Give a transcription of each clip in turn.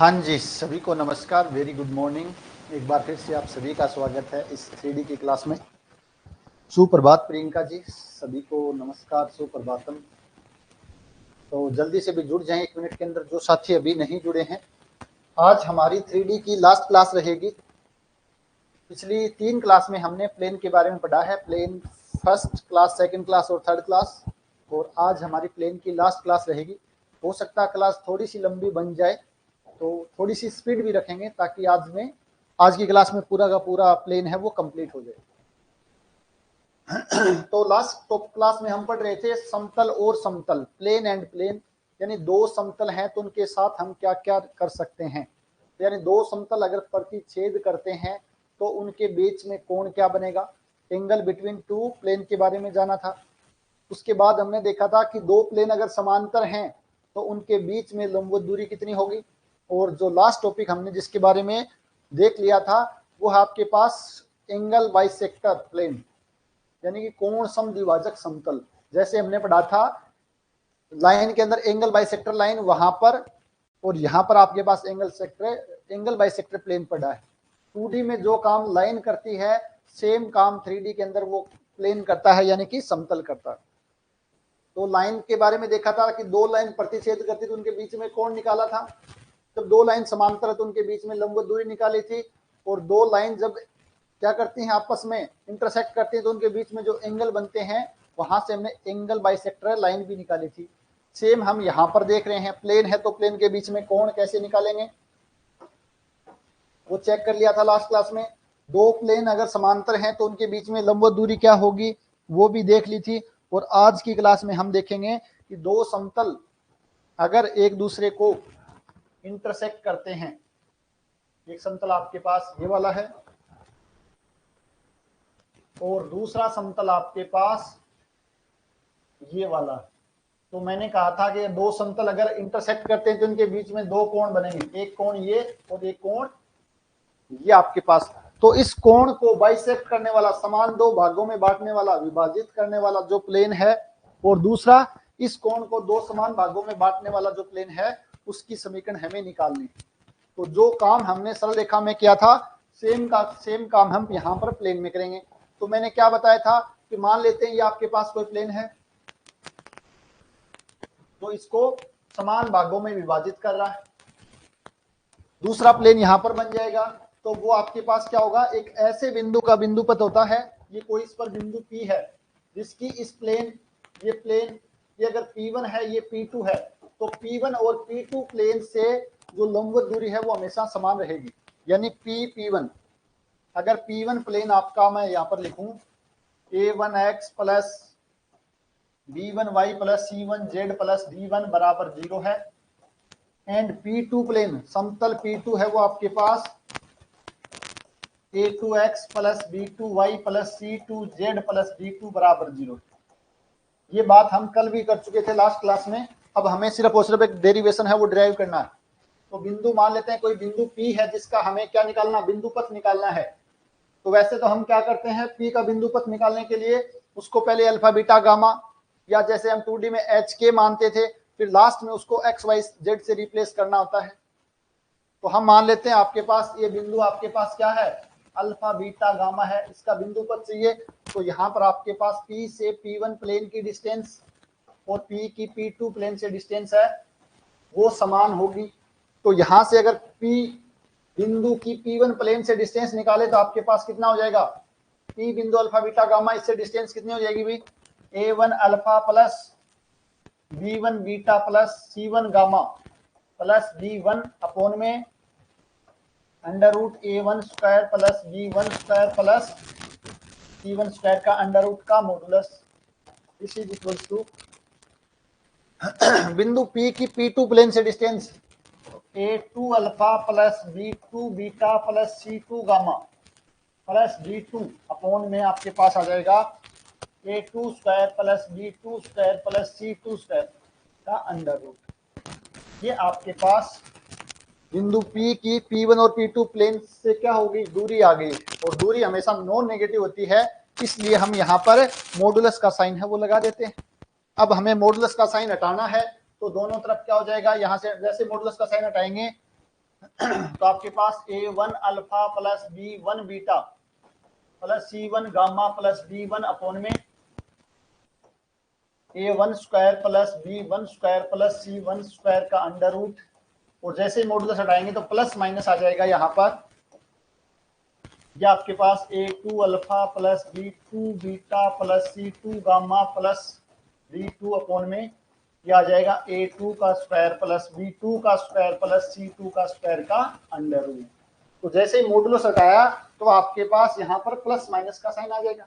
हाँ जी, सभी को नमस्कार, वेरी गुड मॉर्निंग। एक बार फिर से आप सभी का स्वागत है इस 3D की क्लास में। सुप्रभात प्रियंका जी, सभी को नमस्कार, सुप्रभातम। तो जल्दी से भी जुड़ जाएं 1 मिनट के अंदर, जो साथी अभी नहीं जुड़े हैं। आज हमारी 3D की लास्ट क्लास रहेगी। पिछली 3 क्लास में हमने प्लेन के बारे में पढ़ा है, plane first class, second class और थर्ड क्लास। और आज हमारी प्लेन की लास्ट क्लास रहेगी। हो सकता है क्लास थोड़ी सी लंबी बन जाए, तो थोड़ी सी स्पीड भी रखेंगे ताकि आज की क्लास में पूरा का पूरा प्लेन है वो कंप्लीट हो जाए। तो लास्ट क्लास में हम पढ़ रहे थे समतल और समतल, प्लेन एंड प्लेन, यानी दो समतल हैं तो उनके साथ हम क्या क्या कर सकते हैं। यानी दो समतल अगर प्रतिच्छेद करते हैं तो उनके बीच में कोण क्या बनेगा, एंगल बिटवीन टू प्लेन के बारे में जाना था। उसके बाद हमने देखा था कि दो प्लेन अगर समांतर हैं तो उनके बीच में लंबवत दूरी कितनी होगी। और जो लास्ट टॉपिक हमने जिसके बारे में देख लिया था वो है आपके पास एंगल बाइसेक्टर प्लेन, यानी कि कोण समद्विभाजक समतल। जैसे हमने पढ़ा था लाइन के अंदर एंगल बाइसेक्टर लाइन वहां पर, और यहाँ पर आपके पास एंगल बाइसेक्टर प्लेन पढ़ा है। 2D में जो काम लाइन करती है सेम काम 3D के अंदर वो प्लेन करता है, यानी कि समतल करता है। तो लाइन के बारे में देखा था कि दो लाइन प्रतिच्छेद करती तो उनके बीच में कोण निकाला था। जब दो लाइन समांतर है तो उनके बीच में लंबवत दूरी निकाली थी। और दो लाइन जब क्या करती हैं आपस में इंटरसेक्ट करती हैं तो उनके बीच में जो एंगल बनते हैं वहां से हमने एंगल बाइसेक्टर लाइन भी निकाली थी। सेम हम यहाँ पर देख रहे हैं, प्लेन है तो प्लेन के बीच में कोण कैसे निकालेंगे वो चेक कर लिया था लास्ट क्लास में। दो प्लेन अगर समांतर हैं तो उनके बीच में लंबवत दूरी क्या होगी वो भी देख ली थी। और आज की क्लास में हम देखेंगे कि दो समतल अगर एक दूसरे को इंटरसेक्ट करते हैं, एक समतल आपके पास ये वाला है और दूसरा समतल आपके पास ये वाला। तो मैंने कहा था कि दो समतल अगर इंटरसेक्ट करते हैं तो इनके बीच में दो कोण बनेंगे, एक कोण ये और एक कोण ये आपके पास। तो इस कोण को बाइसेक्ट करने वाला, समान दो भागों में बांटने वाला, विभाजित करने वाला जो प्लेन है, और दूसरा इस कोण को दो समान भागों में बांटने वाला जो प्लेन है, उसकी समीकरण हमें निकालनी। तो जो काम हमने सरल रेखा में किया था सेम काम हम यहाँ पर प्लेन में करेंगे। तो मैंने क्या बताया था कि मान लेते हैं ये आपके पास कोई प्लेन है तो इसको समान भागों में विभाजित कर रहा है, दूसरा प्लेन यहाँ पर बन जाएगा। तो वो आपके पास क्या होगा, एक ऐसे बिंदु का बिंदुपथ होता है, ये कोई इस पर बिंदु P है जिसकी इस प्लेन ये अगर P1 है ये P2 है, तो P1 और P2 प्लेन से जो लंबवत दूरी है वो हमेशा समान रहेगी। यानी P1 अगर P1 प्लेन आपका मैं यहाँ पर लिखूं A1x plus B1y plus C1z plus D1 बराबर 0 है, एंड P2 प्लेन समतल P2 है वो आपके पास A2x plus B2y plus C2z plus D2 बराबर 0। ये बात हम कल भी कर चुके थे लास्ट क्लास में। अब हमें सिर्फ और सिर्फ एक डेरिवेशन है वो ड्राइव करना है। तो बिंदु मान लेते हैं कोई बिंदु P है जिसका हमें क्या निकालना, बिंदुपथ निकालना है। तो वैसे तो हम क्या करते हैं, P का बिंदुपथ निकालने के लिए उसको पहले अल्फा बीटा गामा, या जैसे हम 2D में HK मानते थे, फिर लास्ट में उसको XYZ से रिप्लेस करना होता है। तो हम मान लेते हैं आपके पास ये बिंदु आपके पास क्या है, अल्फा बीटा गामा है, इसका बिंदुपथ चाहिए। तो यहाँ पर आपके पास P से P1 प्लेन की डिस्टेंस और P की P2 प्लेन से डिस्टेंस है वो समान होगी। तो यहाँ से अगर P बिंदु की P1 प्लेन से डिस्टेंस निकाले तो आपके पास कितना हो जाएगा, P बिंदु अल्फा बीटा गामा, इससे डिस्टेंस कितनी हो जाएगी भाई, A1 alpha plus B1 beta plus C1 gamma plus B1 upon में under root A1 square plus B1 square plus C1 square का अंडर रूट का modulus. This is equal to बिंदु P की P2 प्लेन से distance A2 alpha plus B2 beta plus C2 gamma plus B2 upon में आपके पास आ जाएगा A2 square plus B2 square plus C2 square का अंडर रूट। ये आपके पास बिंदु P की P1 और P2 प्लेन से क्या होगी, दूरी आ गई। और दूरी हमेशा नॉन नेगेटिव होती है, इसलिए हम यहाँ पर मॉडुलस का साइन है वो लगा देते हैं। अब हमें मॉडुलस का साइन हटाना है तो दोनों तरफ क्या हो जाएगा, यहाँ से जैसे मॉडुलस का साइन हटाएंगे तो आपके पास A1 alpha plus B1 beta plus C1 gamma plus B1 upon में A1 square plus B1 square plus C1 square का अंडर रूट, और जैसे ही मॉडुलस हटाएंगे तो प्लस माइनस आ जाएगा यहाँ पर। ये आपके पास A2 alpha plus B2 beta plus C2 gamma plus B2 upon में ये आ जाएगा A2 का स्क्वायर प्लस B2 का स्क्वायर प्लस C2 का स्क्वायर का अंडर रूट। तो जैसे ही मॉडुलस हटाया तो आपके पास यहाँ पर प्लस माइनस का साइन आ जाएगा,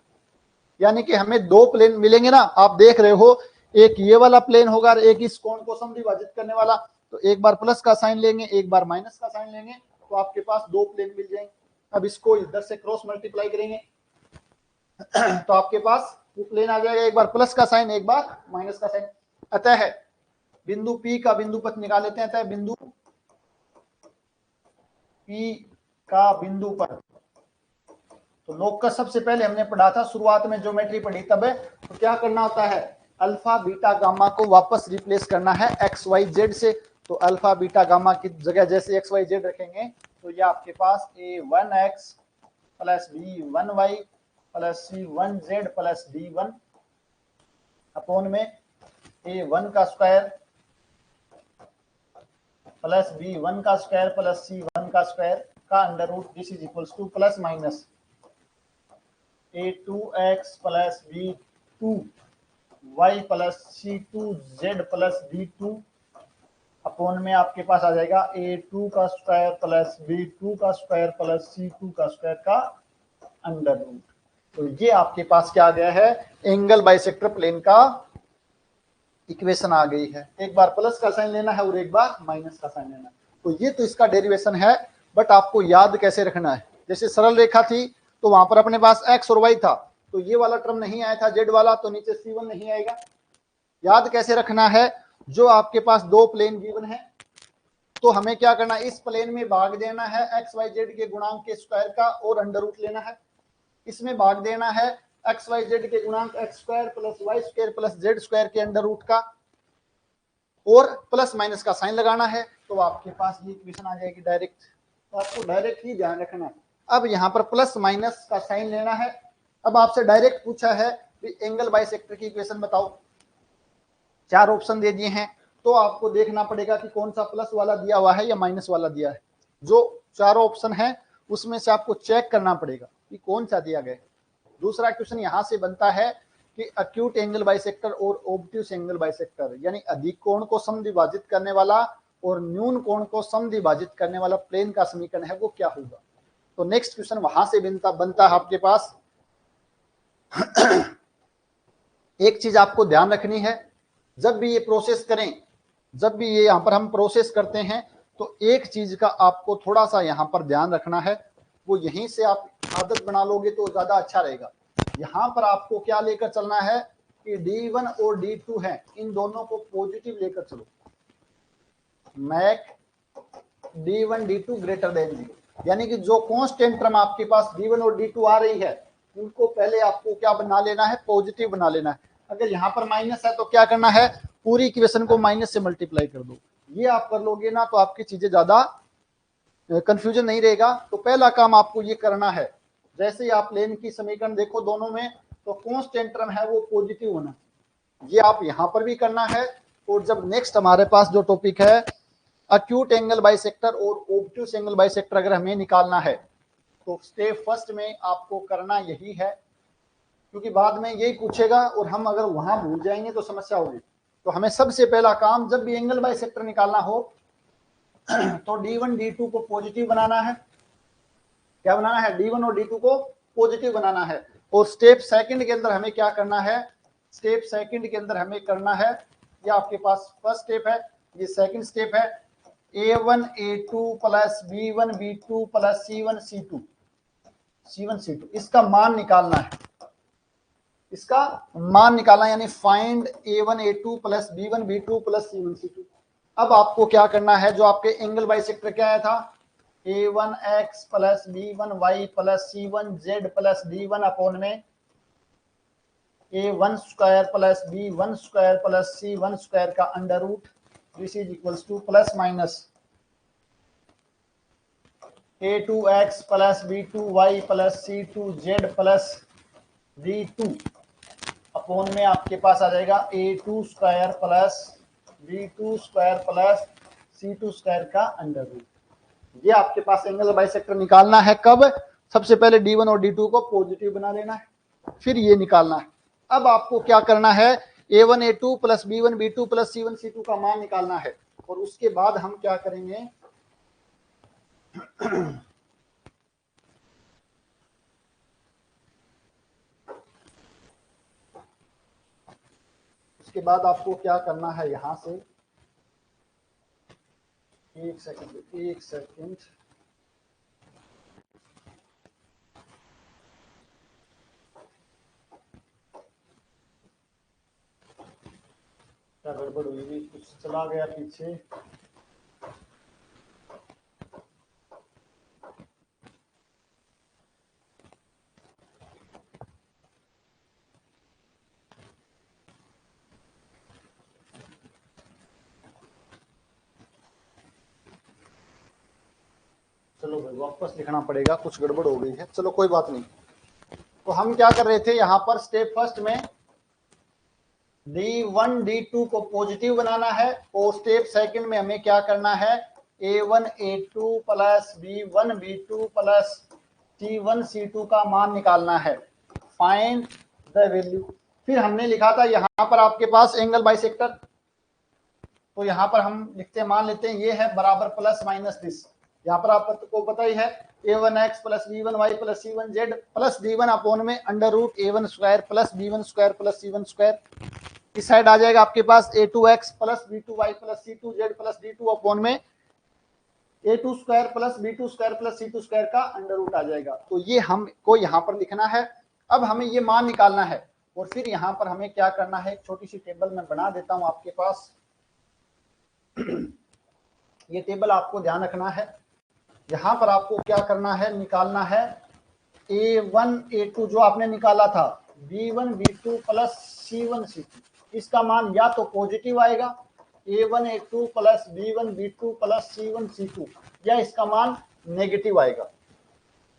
यानी कि हमें दो प्लेन मिलेंगे ना, आप देख रहे हो, एक ये वाला प्लेन होगा और एक इस कोण को समद्विभाजित करने वाला। तो एक बार प्लस का साइन लेंगे, एक बार माइनस का साइन लेंगे, तो आपके पास दो प्लेन मिल जाएंगे। अब इसको इधर से क्रॉस मल्टीप्लाई करेंगे तो आपके पास वो प्लेन आ जाएगा, एक बार प्लस का साइन एक बार माइनस का साइन। अतः बिंदु P का बिंदु पथ निकाल लेते हैं। अतः बिंदु P का बिंदु पथ, तो लोकस सबसे पहले हमने पढ़ा था, शुरुआत में ज्योमेट्री पढ़ी तब है। तो क्या करना होता है, अल्फा बीटा गामा को वापस रिप्लेस करना है एक्स वाई जेड से। तो अल्फा बीटा गामा की जगह जैसे एक्स वाई जेड रखेंगे तो ये आपके पास A1x plus B1y plus C1z plus D1 upon में A1 का स्क्वायर प्लस B1 का स्क्वायर प्लस C1 का स्क्वायर का under root, this is equals to plus minus A2x plus B2y plus C2z plus D2 upon में आपके पास आ जाएगा A2 का स्क्वायर प्लस B2 का स्क्वायर प्लस C2 का स्क्वायर का अंडर रूट। तो ये आपके पास क्या आ गया है, एंगल बाइसेक्टर प्लेन का इक्वेशन आ गई है। एक बार प्लस का साइन लेना है और एक बार माइनस का साइन लेना है। तो ये तो इसका डेरिवेशन है, बट आपको याद कैसे रखना है। जैसे सरल रेखा थी तो वहां पर अपने पास x और y था, तो ये वाला टर्म नहीं आया था z वाला, तो नीचे C1 नहीं आएगा। याद कैसे रखना है, जो आपके पास दो प्लेन गिवन है तो हमें क्या करना है, इस प्लेन में भाग देना है एक्स वाई जेड के गुणांक के स्क्वायर का और अंडर रूट लेना है। इसमें भाग देना है एक्स वाई जेड के गुणांक X square plus Y square plus Z square के अंडर रूट का, और प्लस माइनस का साइन लगाना है। तो आपके पास ये इक्वेशन आ जाएगी डायरेक्ट। तो आपको डायरेक्ट ही ध्यान रखना है। अब यहाँ पर प्लस माइनस का साइन लेना है। अब आपसे डायरेक्ट पूछा है कि एंगल बाइसेक्टर की इक्वेशन बताओ, चार ऑप्शन दे दिए हैं, तो आपको देखना पड़ेगा कि कौन सा प्लस वाला दिया हुआ है या माइनस वाला दिया है। जो चारों ऑप्शन है उसमें से आपको चेक करना पड़ेगा कि कौन सा दिया गया। दूसरा क्वेश्चन यहां से बनता है कि अक्यूट एंगल बाइसेक्टर और ऑब्ट्यूस एंगल बाइसेक्टर, यानी अधिक कोण को समद्विभाजित करने वाला और न्यून कोण को समद्विभाजित करने वाला प्लेन का समीकरण है वो क्या होगा। तो नेक्स्ट क्वेश्चन वहां से बनता है आपके पास। एक चीज आपको ध्यान रखनी है, जब भी ये प्रोसेस करें, जब भी ये यहाँ पर हम प्रोसेस करते हैं, तो एक चीज का आपको थोड़ा सा यहाँ पर ध्यान रखना है, वो यहीं से आप आदत बना लोगे तो ज्यादा अच्छा रहेगा। यहाँ पर आपको क्या लेकर चलना है कि D1 और D2 है, इन दोनों को पॉजिटिव लेकर चलो। Mac D1 D2 greater than 0, यानी कि जो कांस्टेंट टर्म आपके पास D1 और D2 आ रही है उनको पहले आपको क्या बना लेना है, पॉजिटिव बना लेना है। अगर यहाँ पर माइनस है तो क्या करना है, पूरी इक्वेशन को माइनस से मल्टीप्लाई कर दो। ये आप कर लोगे ना तो आपकी चीजें ज्यादा कंफ्यूजन नहीं रहेगा। तो पहला काम आपको ये करना है, जैसे ही आप प्लेन की समीकरण देखो दोनों में, तो कांस्टेंट टर्म है वो पॉजिटिव होना, ये आप यहाँ पर भी करना है। और जब नेक्स्ट हमारे पास जो टॉपिक है अक्यूट एंगल बाइसेक्टर और ऑब्ट्यूस एंगल बाइसेक्टर अगर हमें निकालना है, तो स्टेप फर्स्ट में आपको करना यही है, क्योंकि बाद में यही पूछेगा और हम अगर वहां भूल जाएंगे तो समस्या होगी। तो हमें सबसे पहला काम जब भी एंगल बाइसेक्टर निकालना हो तो D1 D2 को पॉजिटिव बनाना है। क्या बनाना है, D1 और D2 को पॉजिटिव बनाना है। और स्टेप सेकंड के अंदर हमें क्या करना है, स्टेप सेकंड के अंदर हमें करना है, ये आपके पास फर्स्ट स्टेप है, ये सेकंड स्टेप है, A1 A2 plus B1 B2 plus C1 C2 इसका मान निकालना है, इसका मान निकालना, यानी find A1 A2 plus B1 B2 plus C1 C2। अब आपको क्या करना है, जो आपके एंगल बाइसेक्टर क्या आया था, A1x plus B1y plus C1z plus D1 upon में A1 square plus B1 square plus C1 square का under root, this is equals to plus minus a2x plus b2y plus c2z plus d2 upon में आपके पास आ जाएगा a2 square plus b2 square plus c2 square का under root. ये आपके पास angle bisector निकालना है कब? सबसे पहले d1 और d2 को पॉजिटिव बना लेना है, फिर ये निकालना है। अब आपको क्या करना है, a1 a2 plus b1 b2 plus c1 c2 का मान निकालना है। और उसके बाद हम क्या करेंगे, उसके बाद आपको क्या करना है, यहां से एक सेकंड क्या गड़बड़ हुई, कुछ चला गया पीछे। चलो भाई वापस लिखना पड़ेगा, कुछ गड़बड़ हो गई है, चलो कोई बात नहीं। तो हम क्या कर रहे थे, यहां पर स्टेप फर्स्ट में d1 d2 को पॉजिटिव बनाना है, और स्टेप सेकंड में हमें क्या करना है, a1 a2 plus b1 b2 plus c1 c2 का मान निकालना है। Find the value. फिर हमने लिखा था यहां पर आपके पास एंगल बाइसेक्टर, तो यहां पर हम लिखते हैं, मान लेते हैं ये है बराबर प्लस माइनस दिस। यहाँ पर आपको पता ही है a1x plus b1y plus c1z plus d1 upon में under root a1 square plus b1 square plus c1 square. इस साइड आ जाएगा आपके पास a2x plus b2y plus c2z plus d2 upon में a2 square plus b2 square plus c2 square का under root आ जाएगा। तो ये हमको यहाँ पर लिखना है। अब हमें ये मान निकालना है, और फिर यहाँ पर हमें क्या करना है, छोटी सी टेबल में बना देता हूँ आपके पास। ये टेबल आपको ध्यान रखना है। यहाँ पर आपको क्या करना है, निकालना है a1 a2 जो आपने निकाला था b1 b2 plus c1 c2, इसका मान या तो पॉजिटिव आएगा a1 a2 plus b1 b2 plus c1 c2, या इसका मान नेगेटिव आएगा।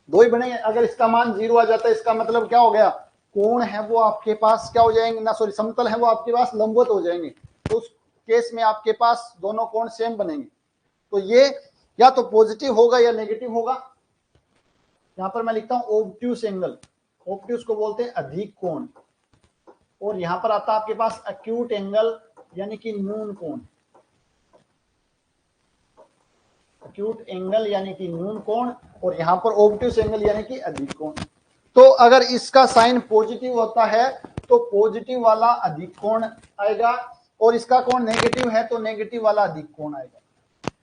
दो ही बने। अगर इसका मान 0 आ जाता है, इसका मतलब क्या हो गया, कोण है वो आपके पास क्या हो जाएंगे ना, सॉरी समतल है वो आपके पास लंबवत हो जाएंगे। तो उस केस में आपके पास दोनों कोण सेम बनेंगे। तो ये या तो पॉजिटिव होगा या नेगेटिव होगा। यहां पर मैं लिखता हूं ऑब्ट्यूस एंगल, ऑब्ट्यूस को बोलते हैं अधिक कोण, और यहां पर आता है आपके पास एक्यूट एंगल यानी कि न्यून कोण, एक्यूट एंगल यानी कि न्यून कोण, और यहां पर ऑब्ट्यूस एंगल यानी कि अधिक कोण। तो अगर इसका साइन पॉजिटिव होता है तो पॉजिटिव वाला अधिक कोण आएगा, और इसका कोण नेगेटिव है तो नेगेटिव वाला अधिक कोण आएगा।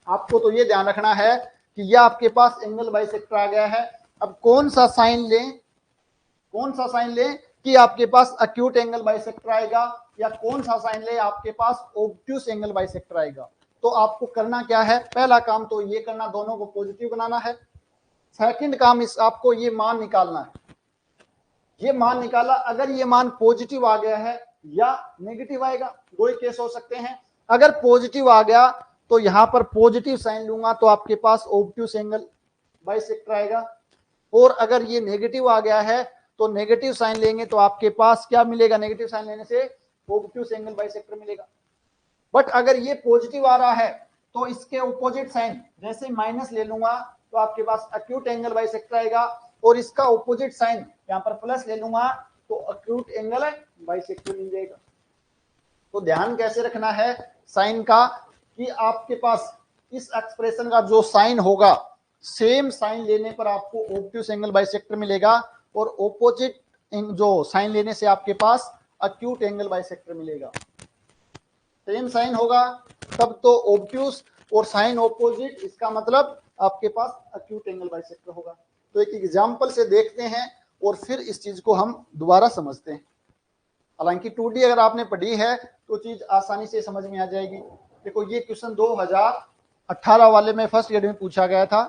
आपको तो ये ध्यान रखना है कि यह आपके पास एंगल बाइसेक्टर आ गया है। अब कौन सा साइन लें, कौन सा साइन लें कि आपके पास एक्यूट एंगल बाइसेक्टर आएगा, या कौन सा साइन ले आपके पास ऑब्ट्यूस एंगल बाइसेक्टर आएगा। तो आपको करना क्या है, पहला काम तो ये करना, दोनों को पॉजिटिव बनाना है। सेकंड काम इस आपको ये मान निकालना है। ये मान निकाला, अगर ये मान पॉजिटिव आ गया है या नेगेटिव आएगा, दो ही केस हो सकते हैं। अगर पॉजिटिव आ गया तो यहां पर पॉजिटिव साइन लूंगा तो आपके पास ऑब्ट्यूस एंगल बाइसेक्टर आएगा, और अगर ये नेगेटिव आ गया है तो नेगेटिव साइन लेंगे तो आपके पास क्या मिलेगा, नेगेटिव साइन लेने से ऑब्ट्यूस एंगल बाइसेक्टर मिलेगा। बट अगर ये पॉजिटिव आ रहा है तो इसके ऑपोजिट साइन जैसे माइनस ले लूंगा तो आपके पास एक्यूट एंगल बाइसेक्टर आएगा, और इसका ऑपोजिट साइन यहां पर प्लस ले लूंगा तो एक्यूट एंगल बाइसेक्टर मिल जाएगा। तो ध्यान कैसे रखना है साइन का, कि आपके पास इस एक्सप्रेशन का जो साइन होगा सेम साइन लेने पर आपको ऑब्ट्यूस एंगल बाइसेक्टर मिलेगा, और ऑपोजिट जो साइन लेने से आपके पास एक्यूट एंगल बाइसेक्टर मिलेगा। सेम साइन होगा तब तो ऑब्ट्यूस, और साइन ऑपोजिट, इसका मतलब आपके पास एक्यूट एंगल बाइसेक्टर होगा। तो एक एग्जांपल से देखते हैं और फिर इस चीज को हम दोबारा समझते हैं। हालांकि 2D अगर आपने पढ़ी है तो चीज आसानी से समझ में आ जाएगी। देखो ये क्वेश्चन 2018 वाले में फर्स्ट ईयर में पूछा गया था।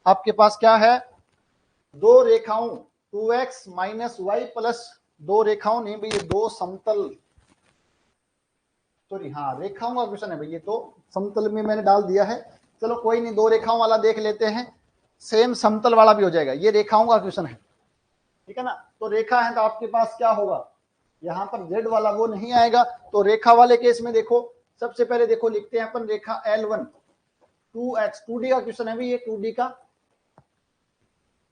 आपके पास क्या है, दो रेखाओं 2x माइनस वाई प्लस, दो रेखाओं नहीं भाई, ये दो समतल, सॉरी हाँ रेखाओं का क्वेश्चन है भाई, ये तो समतल में मैंने डाल दिया है। चलो कोई नहीं, दो रेखाओं वाला देख लेते हैं। सेम समतल वाला भी हो जाएगा। ये रेखाओं का क्वेश्चन है, ठीक है ना। तो रेखा है तो आपके पास क्या होगा, यहाँ पर जेड वाला वो नहीं आएगा। तो रेखा वाले केस में देखो, सबसे पहले देखो लिखते हैं अपन रेखा L1 2x, 2D का क्वेश्चन है भी ये, 2D का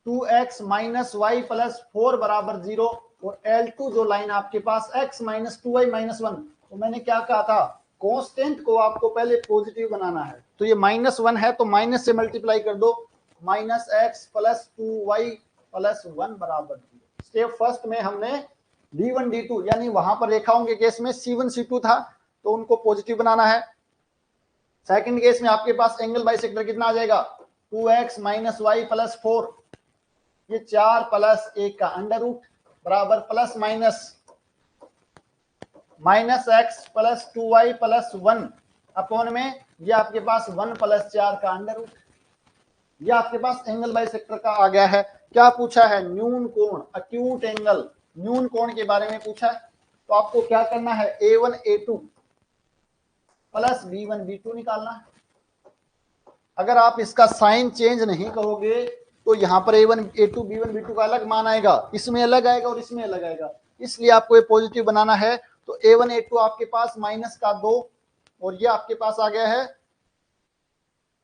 2x माइनस वाई प्लस 4 बराबर 0, और L2 जो लाइन आपके पास x माइनस 2y माइनस 1। तो मैंने क्या कहा था, कांस्टेंट को आपको पहले पॉजिटिव बनाना है। तो ये -1 है तो माइनस से मल्टीप्लाई कर दो, minus x plus 2y plus 1 बराबर 0। स्टेप फर्स्ट में हमने d1 d2 यानी वहां पर रेखाओं के केस में c1 c2 था तो उनको पॉजिटिव बनाना है। सेकंड केस में आपके पास एंगल बाइसेक्टर कितना आ जाएगा, 2x माइनस वाई प्लस 4, ये 4 प्लस 1 का अंडर रूट बराबर plus minus x plus 2y plus 1 upon में ये आपके पास 1 प्लस 4 का अंडर रूट। ये आपके पास एंगल बाइसेक्टर का आ गया है। क्या पूछा है, न्यून कोण, अक्यूट एंगल, न्यून कोण के बारे में पूछा है। तो आपको क्या करना है, a1 a2 plus b1 b2 निकालना है। अगर आप इसका साइन चेंज नहीं करोगे तो यहाँ पर a1 a2 b1 b2 का अलग मान आएगा, इसमें अलग आएगा और इसमें अलग आएगा, इसलिए आपको ये पॉजिटिव बनाना है। तो a1 a2 आपके पास माइनस का 2 और ये आपके पास आ गया है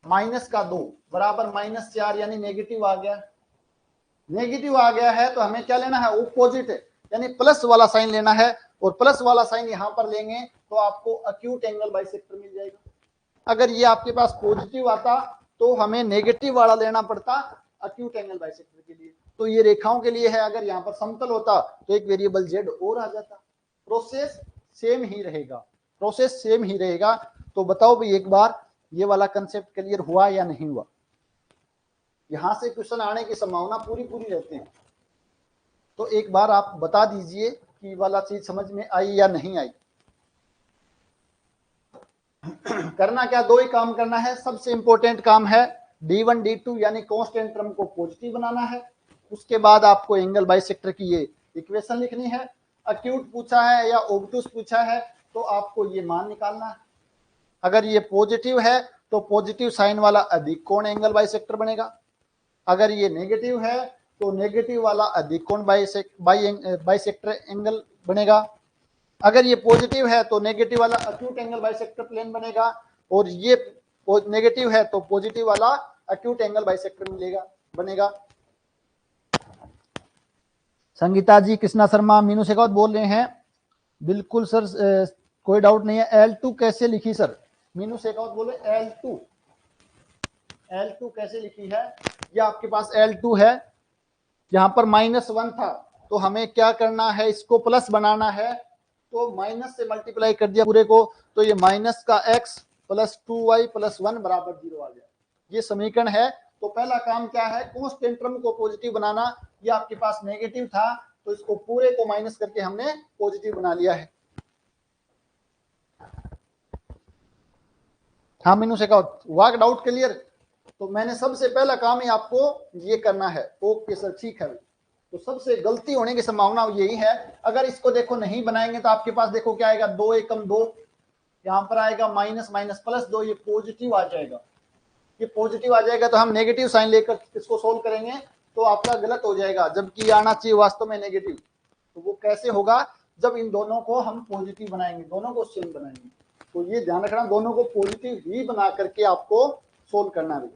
माइनस का 2 बराबर -4 यानी नेगेटिव आ गया। नेगेटिव आ गया है तो हमें क्या लेना है, ऑपोजिट यानी प्लस वाला साइन लेना है, और प्लस वाला साइन यहां पर लेंगे तो आपको अक्यूट एंगल बाइसेक्टर मिल जाएगा। अगर ये आपके पास पॉजिटिव आता तो हमें नेगेटिव वाला लेना पड़ता अक्यूट एंगल बाइसेक्टर के लिए। तो ये रेखाओं के लिए है, अगर यहाँ पर समतल होता तो एक वेरिएबल जेड और आ जाता। प्रोसेस सेम ही रहेगा, प्रोसेस सेम ही रहेगा। तो बताओ भाई एक बार ये वाला कंसेप्ट क्लियर हुआ या नहीं हुआ। यहां से क्वेश्चन आने की संभावना पूरी रहती है। तो एक बार आप बता दीजिए कि वाला चीज समझ में आई या नहीं आई। करना क्या, दो ही काम करना है। सबसे इंपॉर्टेंट काम है d1 d2 यानी कांस्टेंट टर्म को पॉजिटिव बनाना है। उसके बाद आपको एंगल बाइसेक्टर की ये इक्वेशन लिखनी है। अक्यूट पूछा है या ऑब्टूस पूछा है तो आपको ये मान निकालना है। अगर ये पॉजिटिव है तो पॉजिटिव साइन वाला अधिक कोण एंगल बाइसेक्टर बनेगा। अगर ये नेगेटिव है तो नेगेटिव वाला अधिक कोण बाइसेक्टर एंगल बनेगा। अगर ये पॉजिटिव है तो नेगेटिव वाला अक्यूट एंगल बाइसेक्टर प्लेन बनेगा, और ये नेगेटिव है तो पॉजिटिव वाला अक्यूट एंगल बाइसेक्टर बनेगा। संगीता जी, कृष्णा शर्मा, मीनू शेखावत बोल रहे हैं बिल्कुल सर, कोई डाउट नहीं है। L2 कैसे लिखी सर, मीनू शेखावत बोले L2 कैसे लिखी है। ये आपके पास L2 है, यहाँ पर -1 था तो हमें क्या करना है, इसको प्लस बनाना है। तो माइनस से मल्टीप्लाई कर दिया पूरे को, तो ये माइनस का x प्लस 2y प्लस 1 बराबर 0 आ गया। ये समीकरण है। तो पहला काम क्या है, कांस्टेंट टर्म को पॉजिटिव बनाना। ये आपके पास नेगेटिव था तो इसको पूरे को माइनस करके हमने पॉजिटिव बना लिया है। हाँ मीनू शेखावत, वाक डाउट क्लियर। तो मैंने सबसे पहला काम ही आपको ये करना है। ओके सर, ठीक है। तो सबसे गलती होने की संभावना यही है। अगर इसको देखो नहीं बनाएंगे तो आपके पास देखो क्या आएगा, 2 एकम 2, यहाँ पर आएगा माइनस माइनस प्लस 2, ये पॉजिटिव आ जाएगा। ये पॉजिटिव आ जाएगा तो हम नेगेटिव साइन लेकर इसको सोल्व करेंगे तो आपका गलत हो जाएगा, जबकि आना चाहिए वास्तव में नेगेटिव। तो वो कैसे होगा, जब इन दोनों को हम पॉजिटिव बनाएंगे, दोनों को सेम बनाएंगे। तो ये ध्यान रखना, दोनों को पॉजिटिव ही बना करके आपको सोल्व करना है।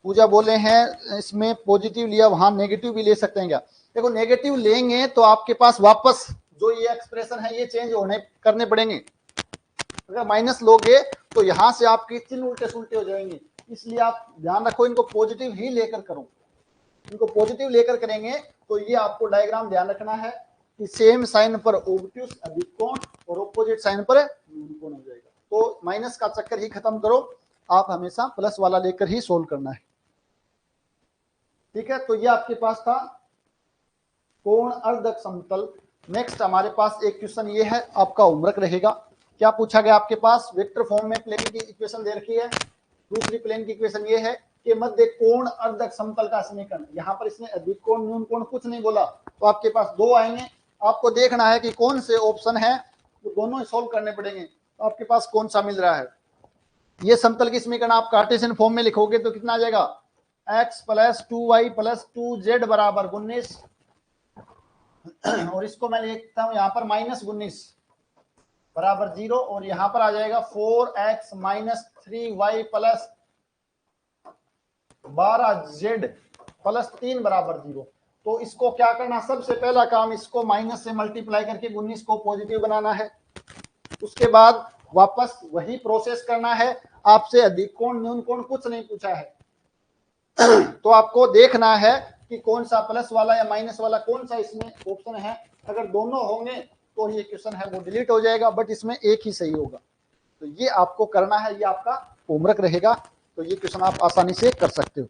पूजा बोले हैं इसमें पॉजिटिव लिया, वहां नेगेटिव भी ले सकते हैं क्या। देखो नेगेटिव लेंगे तो आपके पास वापस जो ये एक्सप्रेशन है ये चेंज करने पड़ेंगे। अगर माइनस लोगे तो यहां से आपके चिन्ह उल्टे सुलटे हो जाएंगे, इसलिए आप ध्यान रखो इनको पॉजिटिव ही लेकर करो। इनको पॉजिटिव लेकर करेंगे तो ये आपको डायग्राम ध्यान रखना है कि सेम साइन पर ऑब्ट्यूस अधिक कोण और ऑपोजिट साइन पर न्यून कोण हो जाएगा। तो माइनस का चक्कर ही खत्म करो, आप हमेशा प्लस वाला लेकर ही सोल्व करना है। ठीक है, तो ये आपके पास था कोण अर्धक समतल। नेक्स्ट हमारे पास एक क्वेश्चन ये है, आपका होमवर्क रहेगा। क्या पूछा गया आपके पास, वेक्टर फॉर्म में प्लेन की इक्वेशन दे रखी है। दूसरी प्लेन की इक्वेशन ये है कि मध्य कोण अर्धक समतल का समीकरण। यहाँ पर इसने अधिक कोण न्यून कोण कुछ नहीं बोला, तो आपके पास दो आएंगे। आपको देखना है कि कौन से ऑप्शन है, तो दोनों ही सोल्व करने पड़ेंगे। तो आपके पास कौन सा मिल रहा है, ये समतल की समीकरण आप कार्टेशियन फॉर्म में लिखोगे तो कितना आ जाएगा, x plus 2y plus 2z बराबर 19, और इसको मैं लिखता हूं यहां पर माइनस 19 बराबर 0, और यहां पर आ जाएगा 4x minus 3y plus 12z plus 3 बराबर 0। तो इसको क्या करना, सबसे पहला काम इसको माइनस से मल्टीप्लाई करके 19 को पॉजिटिव बनाना है। उसके बाद वापस वही प्रोसेस करना है। आपसे अधिक कोण न्यून कोण कुछ नहीं पूछा है, तो आपको देखना है कि कौन सा प्लस वाला या माइनस वाला कौन सा इसमें ऑप्शन है। अगर दोनों होंगे तो ये क्वेश्चन है वो डिलीट हो जाएगा, बट इसमें एक ही सही होगा। तो ये आपको करना है, ये आपका होमवर्क रहेगा। तो ये क्वेश्चन आप आसानी से कर सकते हो।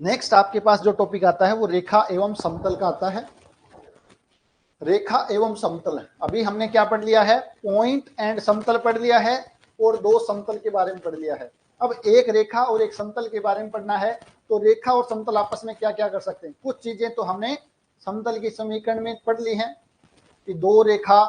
नेक्स्ट आपके पास जो टॉपिक आता है वो रेखा एवं समतल का आता है। रेखा एवं समतल, अभी हमने क्या पढ़ लिया है, पॉइंट एंड समतल पढ़ लिया है, और दो समतल के बारे में पढ़ लिया है। अब एक रेखा और एक समतल के बारे में पढ़ना है। तो रेखा और समतल आपस में क्या क्या कर सकते हैं, कुछ चीजें तो हमने समतल की समीकरण में पढ़ ली हैं कि दो रेखा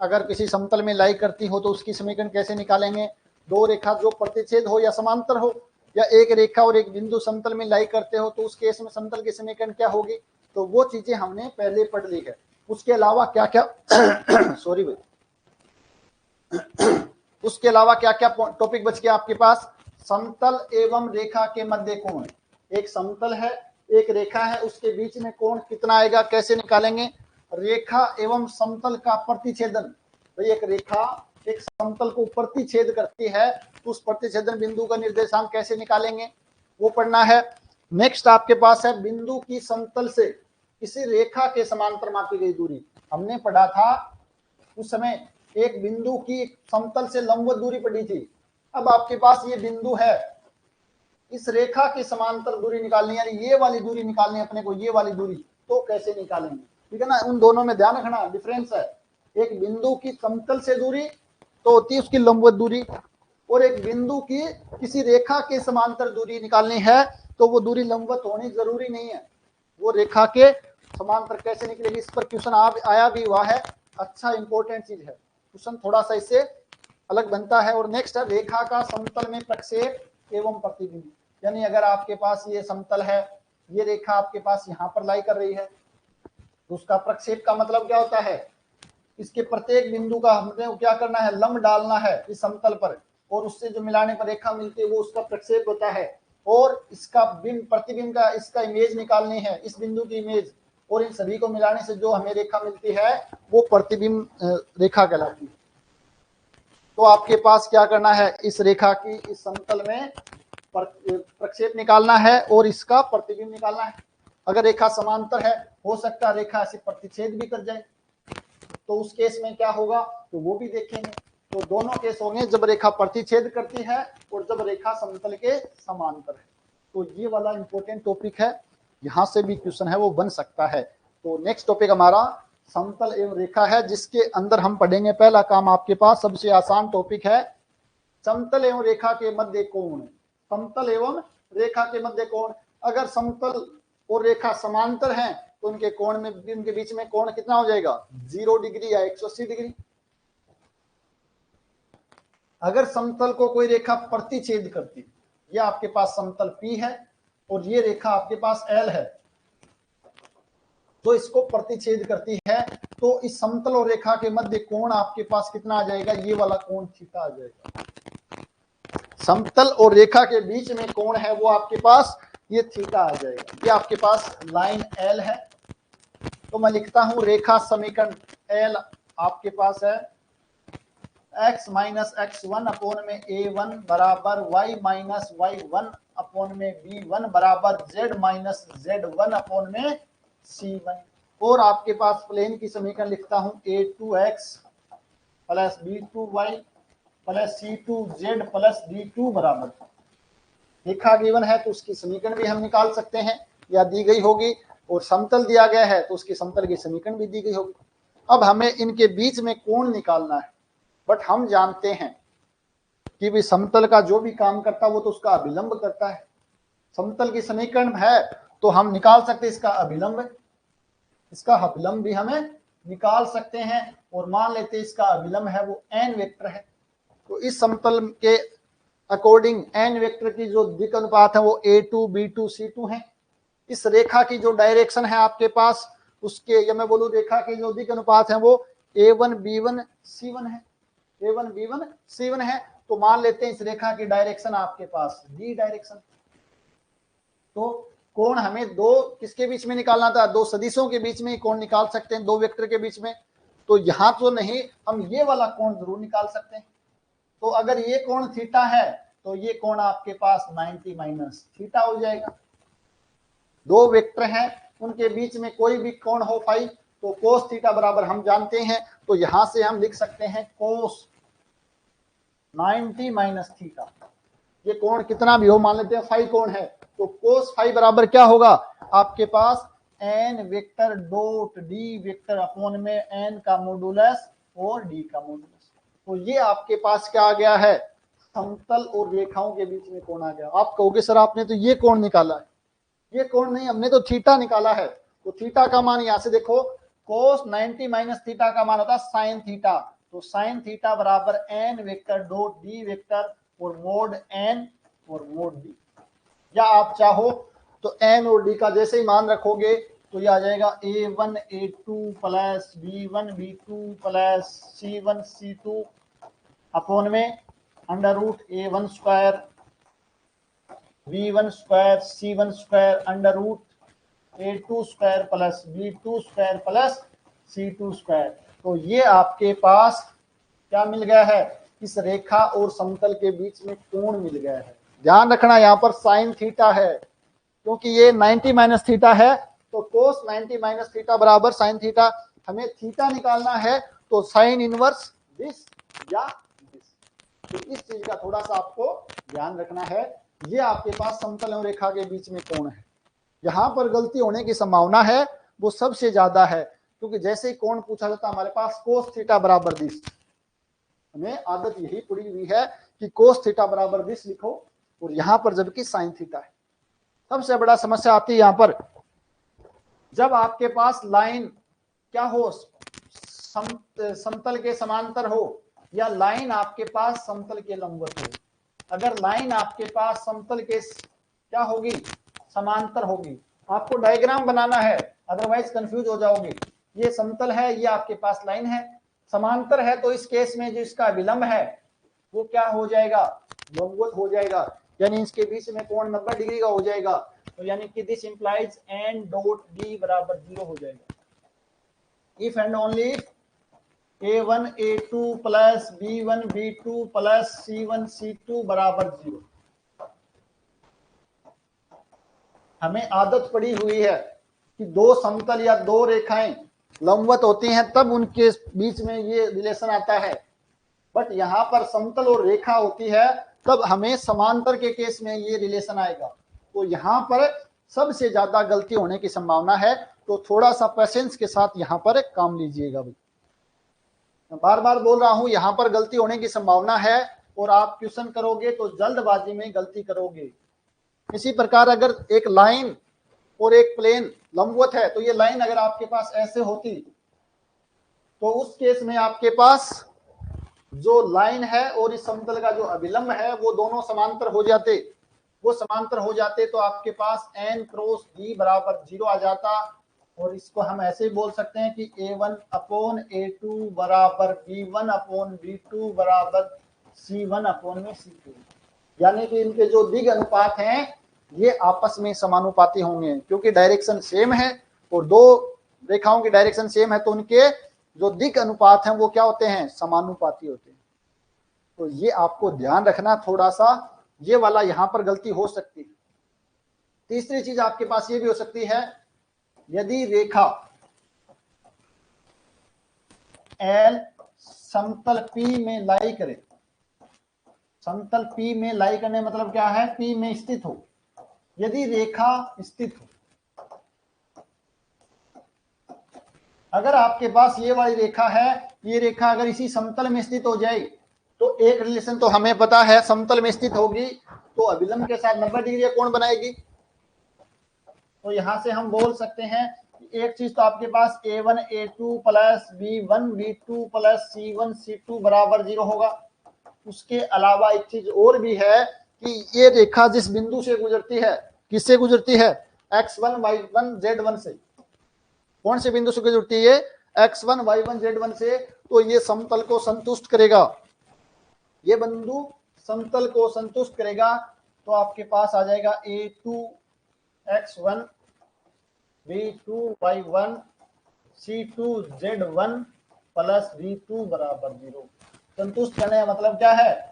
अगर किसी समतल में लाई करती हो तो उसकी समीकरण कैसे निकालेंगे, दो रेखा जो प्रतिच्छेद हो या समांतर हो, या एक रेखा और एक बिंदु समतल में लाई करते हो तो उस केस में समतल की समीकरण क्या होगी। तो वो चीजें हमने पहले पढ़ ली है। उसके अलावा क्या क्या सॉरी भाई, उसके अलावा क्या क्या टॉपिक बच गया आपके पास, समतल एवं रेखा के मध्य कोण। एक समतल है, एक रेखा है, उसके बीच में कोण कितना आएगा, कैसे निकालेंगे। रेखा एवं समतल का प्रतिच्छेदन, भाई एक रेखा एक समतल को प्रतिच्छेद करती है तो उस प्रतिच्छेदन बिंदु का निर्देशांक कैसे निकालेंगे, वो पढ़ना है। नेक्स्ट आपके पास है बिंदु की समतल से किसी रेखा के समांतर मापी गई दूरी। हमने पढ़ा था उस समय एक बिंदु की समतल से लंबवत दूरी पड़ी थी। अब आपके पास ये बिंदु है, इस रेखा के समांतर दूरी निकालनी, यानी ये वाली दूरी निकालनी अपने को, ये वाली दूरी, तो कैसे निकालेंगे, ठीक है ना। उन दोनों में ध्यान रखना, डिफरेंस है। एक बिंदु की समतल से दूरी तो होती है उसकी लंबवत दूरी, और एक बिंदु की किसी रेखा के समांतर दूरी निकालनी है तो वो दूरी लंबवत होनी जरूरी नहीं है, वो रेखा के समांतर कैसे निकलेगी, इस पर क्वेश्चन आया भी हुआ है। अच्छा इंपॉर्टेंट चीज है, क्वेश्चन थोड़ा सा इससे अलग बनता है। और नेक्स्ट है रेखा का समतल में प्रक्षेप एवं प्रतिबिंब, यानी अगर आपके पास ये समतल है, ये रेखा आपके पास यहाँ पर लाई कर रही है, तो उसका प्रक्षेप का मतलब क्या होता है, इसके प्रत्येक बिंदु का हमने क्या करना है, लंब डालना है इस समतल पर, और उससे जो मिलाने पर रेखा मिलती है वो उसका प्रक्षेप होता है। और इसका बिंब प्रतिबिंब का इसका इमेज निकालनी है, इस बिंदु की इमेज, और इन सभी को मिलाने से जो हमें रेखा मिलती है वो प्रतिबिंब रेखा कहलाती है। तो आपके पास क्या करना है, इस रेखा की इस समतल में प्रक्षेप निकालना है और इसका प्रतिबिंब निकालना है। अगर रेखा समांतर है, हो सकता है रेखा ऐसे प्रतिच्छेद भी कर जाए, तो उस केस में क्या होगा तो वो भी देखेंगे। तो दोनों केस होंगे, जब रेखा प्रतिच्छेद करती है और जब रेखा समतल के समांतर है। तो ये वाला इंपॉर्टेंट टॉपिक है, यहां से भी क्वेश्चन है वो बन सकता है। तो नेक्स्ट टॉपिक हमारा समतल एवं रेखा है, जिसके अंदर हम पढ़ेंगे पहला काम आपके पास सबसे आसान टॉपिक है समतल एवं रेखा के मध्य कोण। समतल एवं रेखा के मध्य कोण, अगर समतल और रेखा समांतर हैं तो उनके कोण में, उनके बीच में कोण कितना हो जाएगा, 0 डिग्री या 180 डिग्री। अगर समतल को कोई रेखा प्रतिच्छेद करती, यह आपके पास समतल P है और ये रेखा आपके पास L है, तो इसको प्रतिच्छेद करती है, तो इस समतल और रेखा के मध्य कोण आपके पास कितना आ जाएगा, ये वाला कोण थीटा आ जाएगा। समतल और रेखा के बीच में कोण है वो आपके पास ये थीटा आ जाएगा। ये आपके पास लाइन L है, तो मैं लिखता हूं रेखा समीकरण L आपके पास है x माइनस x1 अपोन में a1 बराबर y माइनस y1 अपोन में b1 बराबर z माइनस z1 अपोन में c1। और आपके पास प्लेन की समीकरण लिखता हूं a2x plus b2y plus c2z plus d2 बराबर, रेखा गिवन है तो उसकी समीकरण भी हम निकाल सकते हैं या दी गई होगी, और समतल दिया गया है तो उसकी समतल की समीकरण भी दी गई होगी। अब हमें इनके बीच में कोण निकालना है, बट हम जानते हैं कि भी समतल का जो भी काम करता है वो तो उसका अभिलंब करता है। समतल की समीकरण है तो हम निकाल सकते इसका अभिलंब, इसका अभिलंब भी हमें निकाल सकते हैं और मान लेते हैं इसका अभिलंब है वो n वेक्टर है। तो इस समतल के अकॉर्डिंग n वेक्टर की जो दिक् अनुपात है वो a2 b2 c2 है। इस रेखा की जो डायरेक्शन है आपके पास उसके, या मैं बोलूं रेखा के जो दिक् अनुपात है वो a1 b1 c1 है, a1 b1 c1 है। तो मान लेते हैं इस रेखा की डायरेक्शन आपके पास d डायरेक्शन। तो कोण हमें दो किसके बीच में निकालना था, दो सदिशों के बीच में ही कोण निकाल सकते हैं, दो वेक्टर के बीच में। तो यहां तो नहीं, हम ये वाला कोण जरूर निकाल सकते हैं। तो अगर ये कोण थीटा है तो ये कोण आपके पास 90 माइनस थीटा हो जाएगा। दो वेक्टर हैं उनके बीच में कोई भी कोण हो फाई, तो कोस थीटा बराबर हम जानते हैं, तो यहां से हम लिख सकते हैं कोस 90 माइनस थीटा। ये कोण कितना भी हो, मान लेते हैं फाई कोण है, तो कोस फाई बराबर क्या होगा आपके पास n vector dot d vector upon में n का मॉडुलस और d का मॉडुलस। तो ये आपके पास क्या आ गया है, समतल और रेखाओं के बीच में कोण आ गया। आप कहोगे सर आपने तो ये कोण निकाला है, ये कोण नहीं, हमने तो थीटा निकाला है। तो थीटा का मान यहां से देखो, कोस 90 माइनस थीटा का मान होता है साइन थीटा। तो साइन थीटा बराबर n vector dot d vector और मोड n और मोड d। या आप चाहो तो n और d का जैसे ही मान रखोगे तो ये आ जाएगा a1 a2 plus b1 b2 plus c1 c2 upon में under root a1 square b1 square c1 square under root a2 square plus b2 square plus c2 square. तो ये आपके पास क्या मिल गया है, इस रेखा और समतल के बीच में कोण मिल गया है। ध्यान रखना यहाँ पर साइन थीटा है, क्योंकि ये 90 माइनस थीटा है, तो कोस 90 माइनस थीटा बराबर साइन थीटा। हमें थीटा निकालना है तो साइन इनवर्स दिस या दिस। तो इस चीज का थोड़ा सा आपको ध्यान रखना है। ये आपके पास समतल और रेखा के बीच में कोण है। यहाँ पर गलती होने की संभावना है वो सबसे ज्यादा है, क्योंकि जैसे ही कोण पूछा जाता है हमारे पास कोस थीटा बराबर दिस, हमें आदत यही पड़ी हुई है कि कोस थीटा बराबर दिस लिखो, और यहां पर जबकि साइन थीटा है। सबसे बड़ा समस्या आती है यहां पर जब आपके पास लाइन क्या हो, समतल के समांतर हो, या लाइन आपके पास समतल के लंबवत हो। अगर लाइन आपके पास समतल के क्या होगी, समांतर होगी। आपको डायग्राम बनाना है, अदरवाइज कंफ्यूज हो जाओगे। ये समतल है, ये आपके पास लाइन है, समांतर है, तो इस केस में जो इसका विलंब है वो क्या हो जाएगा, लंबवत हो जाएगा, यानी इसके बीच में कोण 90 डिग्री का हो जाएगा। तो यानी कि this implies n dot d बराबर 0 हो जाएगा। If and only a1 a2 plus b1 b2 plus c1 c2 बराबर 0। हमें आदत पड़ी हुई है कि दो समतल या दो रेखाएं लंबवत होती हैं तब उनके बीच में ये रिलेशन आता है, बट यहाँ पर समतल और रेखा होती है तब हमें समांतर के केस में ये रिलेशन आएगा। तो यहाँ पर सबसे ज्यादा गलती होने की संभावना है, तो थोड़ा सा पेशेंस के साथ यहाँ पर काम लीजिएगा भाई। मैं बार बार बोल रहा हूँ यहाँ पर गलती होने की संभावना है, और आप क्वेश्चन करोगे तो जल्दबाजी में गलती करोगे। इसी प्रकार अगर एक लाइन और एक प्लेन लंबवत है, तो ये लाइन अगर आपके पास ऐसे होती तो उस केस में आपके पास जो लाइन है और इस समतल का जो अभिलंब है वो दोनों समांतर हो जाते, वो समांतर हो जाते, तो आपके पास n क्रॉस d बराबर 0 आ जाता। और इसको हम ऐसे ही बोल सकते हैं कि a1 अपॉन a2 बराबर b1 अपॉन b2 बराबर c1 अपॉन में c2। यानी कि इनके जो दिग अनुपात हैं ये आपस में समानुपाती होंगे, क्योंकि डायरेक्शन सेम है और दो रेखाओं की डायरेक्शन सेम है, तो उनके जो दिग अनुपात हैं वो क्या होते हैं, समानुपाती होते हैं। तो ये आपको ध्यान रखना थोड़ा सा, ये वाला यहां पर गलती हो सकती है। तीसरी चीज आपके पास ये भी हो सकती है, यदि रेखा L समतल P में लाई करे, समतल P में लाई करने मतलब क्या है, P में स्थित हो, यदि रेखा स्थित हो, अगर आपके पास ये वाली रेखा है, ये रेखा अगर इसी समतल में स्थित हो जाए तो एक रिलेशन तो हमें पता है, समतल में स्थित होगी तो अभिलंब के साथ 90 डिग्री कोण बनाएगी। तो यहां से हम बोल सकते हैं एक चीज तो आपके पास a1 a2 plus b1 b2 plus c1 c2 बराबर 0 होगा। उसके अलावा एक चीज और भी है कि ये रेखा जिस बिंदु से गुजरती है, किससे गुजरती है, x1 y1 z1 से। कौन से बिंदु से गुजरती है, x1 y1 z1 से। तो ये समतल को संतुष्ट करेगा, ये बिंदु समतल को संतुष्ट करेगा। तो आपके पास आ जाएगा a2 x1 b2 y1 c2 z1 plus b2 बराबर 0। संतुष्ट करने का मतलब क्या है,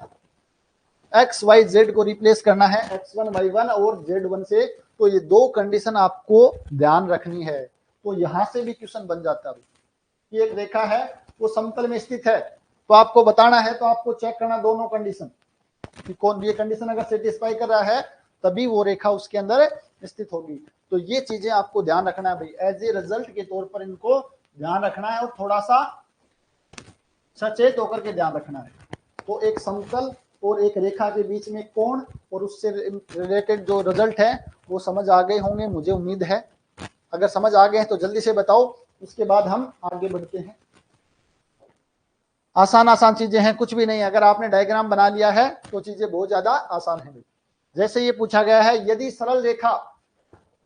एक्स वाई जेड को रिप्लेस करना है x1 y1 और z1 से। तो ये दो कंडीशन आपको ध्यान रखनी है। तो यहां से भी क्वेश्चन बन जाता है कि एक रेखा है वो समतल में स्थित है, तो आपको बताना है, तो आपको चेक करना दोनों कंडीशन कि कौन ये कंडीशन अगर सेटिस्फाई कर रहा है तभी वो रेखा उसके अंदर स्थित होगी। तो ये चीजें आपको ध्यान रखना है भाई, एज ए रिजल्ट के तौर पर इनको ध्यान रखना है और थोड़ा सा सचेत होकर के ध्यान रखना है। तो एक समतल और एक रेखा के बीच में कोण और उससे रिलेटेड जो रिजल्ट है वो समझ आ गए होंगे, मुझे उम्मीद है। अगर समझ आ गए हैं तो जल्दी से बताओ, उसके बाद हम आगे बढ़ते हैं। आसान आसान चीजें हैं, कुछ भी नहीं। अगर आपने डायग्राम बना लिया है तो चीजें बहुत ज्यादा आसान है। जैसे ये पूछा गया है, यदि सरल रेखा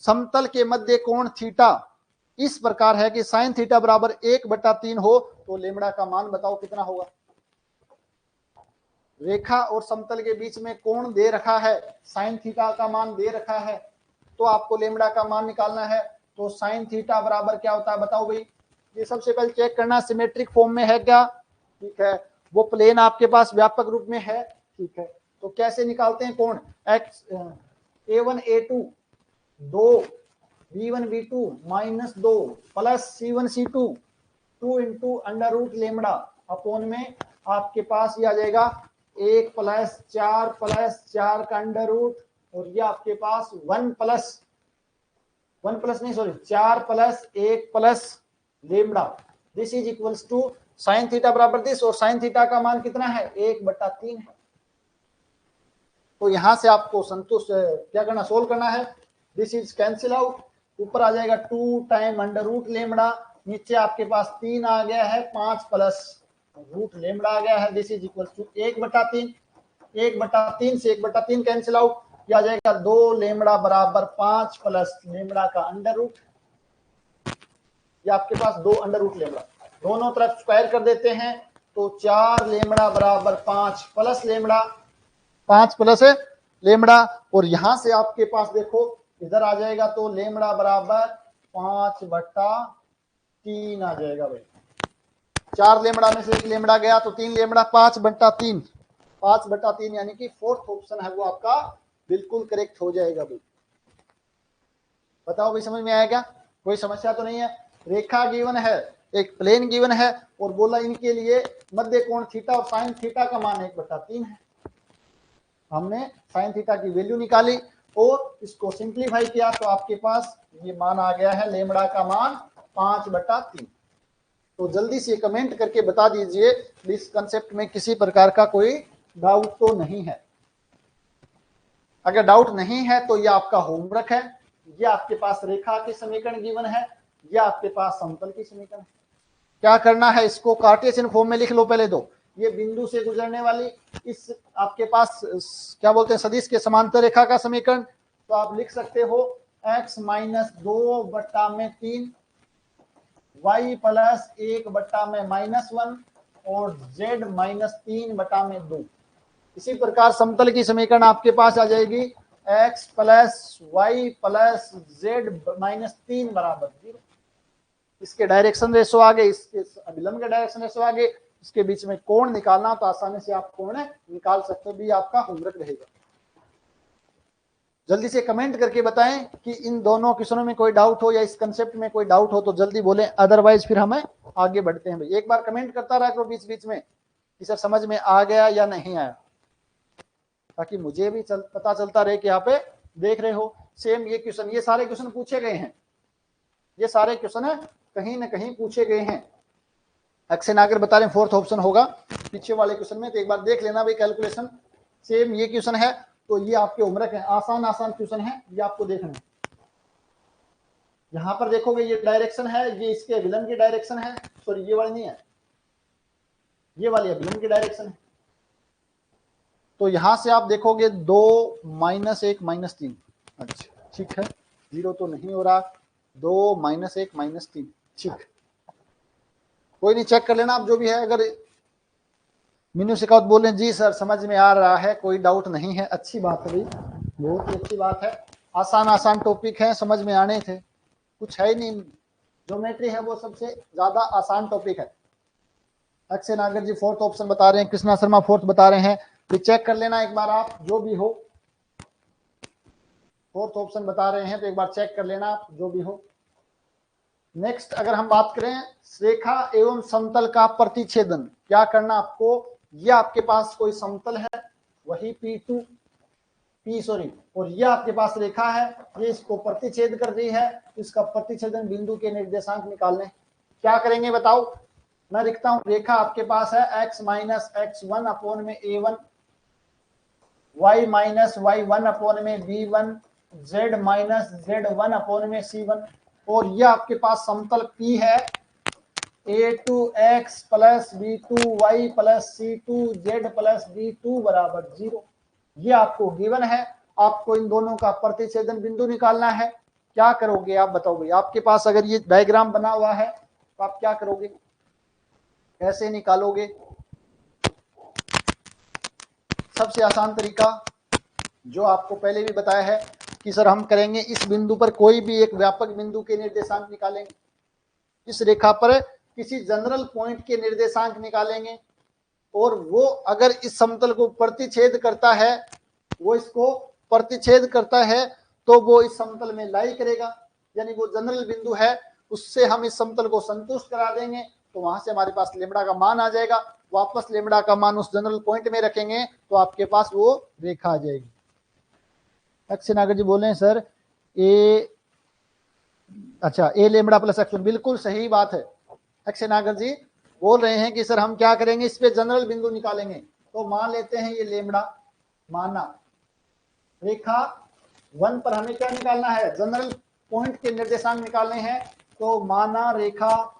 समतल के मध्य कोण थीटा इस प्रकार है कि साइन थीटा बराबर 1/3 हो तो लेमड़ा का मान बताओ कितना होगा। रेखा और समतल के बीच में कोण दे रखा है, साइन थीटा का मान दे रखा है, तो आपको लेमड़ा का मान निकालना है। तो साइन थीटा बराबर क्या होता है बताओ भाई। ये सबसे पहले चेक करना सिमेट्रिक फॉर्म में है क्या, ठीक है, वो प्लेन आपके पास व्यापक रूप में है, ठीक है। तो कैसे निकालते हैं कोण, X a1 a2 2 b1 b2 minus 2 plus c1 c2 2 into under root lambda upon में आपके पास ये आ जाएगा 1 प्लस 4 का अंडर रूट, और ये आपके पास 1 प्लस नहीं sorry 4 plus 1 plus lambda, this is equals to sine theta बराबर दिस, और साइन थीटा का मान कितना है 1/3 है। तो यहां से आपको संतुष्ट क्या करना, सोल्व करना है। दिस इज कैंसिल आउट, ऊपर आ जाएगा 2 टाइम अंडर रूट लेमड़ा, नीचे आपके पास 3 आ गया है, 5 प्लस रूट लेमड़ा आ गया है, दिस इज इक्वल टू 1/3। 1/3 से 1/3 कैंसिल आउट, क्या आ जाएगा 2 लेमड़ा बराबर 5 प्लस लेमड़ा का अंडर रूट, ये आपके पास 2 अंडर रूट लेमड़ा, दोनों तरफ स्क्वायर कर देते हैं। तो 4 लेमड़ा बराबर 5 प्लस लेमड़ा, 5 प्लस लेमड़ा, और यहां से आपके पास देखो इधर आ जाएगा तो लेमड़ा बराबर 5/3 आ जाएगा भाई। 4 लेमड़ा में से 1 लेमड़ा गया तो 3 लेमड़ा, 5/3 यानी कि फोर्थ ऑप्शन है वो आपका बिल्कुल करेक्ट हो जाएगा भाई। बताओ भाई समझ में आएगा, कोई समस्या तो नहीं है। रेखा गिवन है, एक प्लेन गिवन है, और बोला इनके लिए मध्य कोण थीटा और साइन थीटा का मान 1/3 है। हमने साइन थीटा की वैल्यू निकाली और इसको सिंप्लीफाई किया तो आपके पास ये मान आ गया है लेमड़ा का मान 5/3। तो जल्दी से कमेंट करके बता दीजिए इस कंसेप्ट में किसी प्रकार का कोई डाउट तो नहीं है। अगर डाउट नहीं है तो ये आपका होमवर्क है। ये आपके पास रेखा के समीकरण गिवन है, ये आपके पास समतल की समीकरण है। क्या करना है, इसको कार्टेशियन फॉर्म में लिख लो पहले। दो ये बिंदु से गुजरने वाली इस आपके पास क्या बोलते हैं सदिश के समांतर रेखा का समीकरण, तो आप लिख सकते हो x - 2/3 y प्लस 1/-1 और z -3/2। इसी प्रकार समतल की समीकरण आपके पास आ जाएगी x plus y plus z -3 बराबर 0। इसके डायरेक्शन रेशो आगे, इसके अभिलंब के डायरेक्शन रेशो आगे, इसके बीच में कोण निकालना, तो आसानी से आप कोण निकाल सकते हो। भी आपका होमवर्क रहेगा। जल्दी से कमेंट करके बताएं कि इन दोनों क्वेश्चनों में कोई डाउट हो या इस कंसेप्ट में कोई डाउट हो तो जल्दी बोलें, अदरवाइज फिर हमें आगे बढ़ते हैं। भाई एक बार कमेंट करता रहा करो बीच बीच में कि सर समझ में आ गया या नहीं आया, ताकि मुझे भी पता चलता रहे कि यहाँ पे देख रहे हो। सेम ये क्वेश्चन, ये सारे क्वेश्चन पूछे गए हैं, ये सारे क्वेश्चन है कहीं ना कहीं पूछे गए हैं। एक्शन आकर बता रहे हैं फोर्थ ऑप्शन होगा पीछे वाले क्वेश्चन में, तो एक बार देख लेना भाई कैलकुलेशन। सेम ये क्वेश्चन है, तो ये आपके होमवर्क है, आसान आसान क्वेश्चन है, ये आपको देखना है। यहां पर देखोगे ये डायरेक्शन है, ये इसके विलन की डायरेक्शन है, सॉरी ये वाली नहीं है, ये वाली विलन की डायरेक्शन है। तो यहां से आप देखोगे 2 -1 -3, अच्छा ठीक है, 0 तो नहीं हो रहा, 2 -1 -3, ठीक, कोई नहीं, चेक कर लेना आप जो भी है। अगर मीनू शेखावत बोल रहे हैं जी सर समझ में आ रहा है, कोई डाउट नहीं है, अच्छी बात है भाई, बहुत ही अच्छी बात है, आसान आसान टॉपिक है, समझ में आने थे, कुछ है ही नहीं, ज्योमेट्री है वो सबसे ज्यादा आसान टॉपिक है। अक्षय नागर जी फोर्थ ऑप्शन बता रहे हैं, कृष्णा शर्मा फोर्थ बता रहे हैं, तो चेक कर लेना एक बार आप जो भी हो, फोर्थ ऑप्शन बता रहे हैं तो एक बार चेक कर लेना आप जो भी हो। नेक्स्ट अगर हम बात करें रेखा एवं समतल का प्रतिच्छेदन, क्या करना आपको, ये आपके पास कोई समतल है वही P सॉरी, और ये आपके पास रेखा है, ये इसको प्रतिच्छेद कर रही है, इसका प्रतिच्छेदन बिंदु के निर्देशांक निकालने, क्या करेंगे बताओ। मैं लिखता हूं, रेखा आपके पास है x माइनस x1 अपॉन में a1, y minus y1 upon में b1, z minus z1 upon में c1, और यह आपके पास समतल P है, a2x plus b2y plus c2z plus b2 बराबर 0, ये आपको गिवन है, आपको इन दोनों का प्रतिच्छेदन बिंदु निकालना है। क्या करोगे आप बताओ भाई, आपके पास अगर ये डायग्राम बना हुआ है तो आप क्या करोगे, कैसे निकालोगे। सबसे आसान तरीका जो आपको पहले भी बताया है कि सर हम करेंगे, इस बिंदु पर कोई भी एक व्यापक बिंदु के निर्देशांक निकालेंगे, इस रेखा पर किसी जनरल पॉइंट के निर्देशांक निकालेंगे, और वो अगर इस समतल को प्रतिच्छेद करता है, वो इसको प्रतिच्छेद करता है तो वो इस समतल में लाई करेगा, यानी वो जनरल बिंदु है, उससे हम इस समतल को संतुष्ट करा देंगे, तो वहां से हमारे पास लेमड़ा का मान आ जाएगा, वापस लेमड़ा का मान उस जनरल पॉइंट में रखेंगे तो आपके पास वो रेखा आ जाएगी। अक्षय नागर जी बोल रहे हैं सर ए, अच्छा ए लेमड़ा प्लस x1, बिल्कुल सही बात है, अक्षय नागर जी बोल रहे हैं कि सर हम क्या करेंगे, इस पे जनरल बिंदु निकालेंगे, तो मान लेते हैं ये लेमड़ा, माना रेखा 1 पर हमें क्या निकालना है, जनरल पॉइंट के निर्देशांक निकालने हैं, तो माना रेखा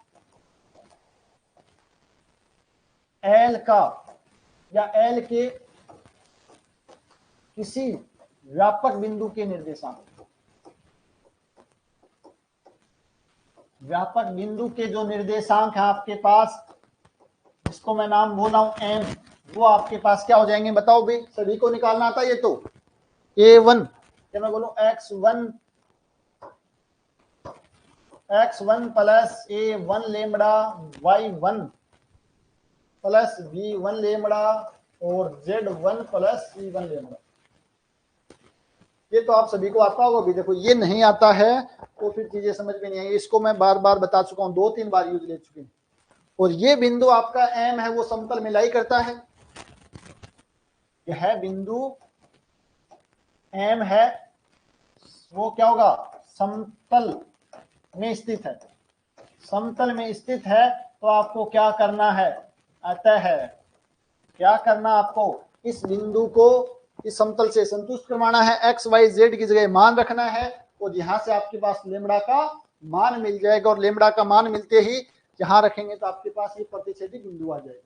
L का या L के किसी व्यापक बिंदु के निर्देशांक, व्यापक बिंदु के जो निर्देशांक है आपके पास, जिसको मैं नाम बोला हूं M, वो आपके पास क्या हो जाएंगे बताओ भाई, सभी को निकालना आता है ये तो, A1 या मैं बोलूं x1 plus A1 lambda y1 plus b1 lambda और z1 प्लस c1 लेमड़ा, ये तो आप सभी को आता होगा भी, देखो ये नहीं आता है तो फिर चीजें समझ में नहीं आएंगी, इसको मैं बार बार बता चुका हूं, 2-3 बार यूज ले चुके हैं। और ये बिंदु आपका M है, वो समतल में लाई करता है, यह बिंदु M है, वो क्या होगा, समतल में स्थित है, समतल में स्थित है, तो आपको क्या करना है, अतः क्या करना आपको, इस बिंदु को इस समतल से संतुष्ट करवाना है, x y z की जगह मान रखना है, और यहां से आपके पास लेमड़ा का मान मिल जाएगा, और लेमड़ा का मान मिलते ही यहां रखेंगे तो आपके पास ये प्रतिच्छेदी बिंदु आ जाएगा,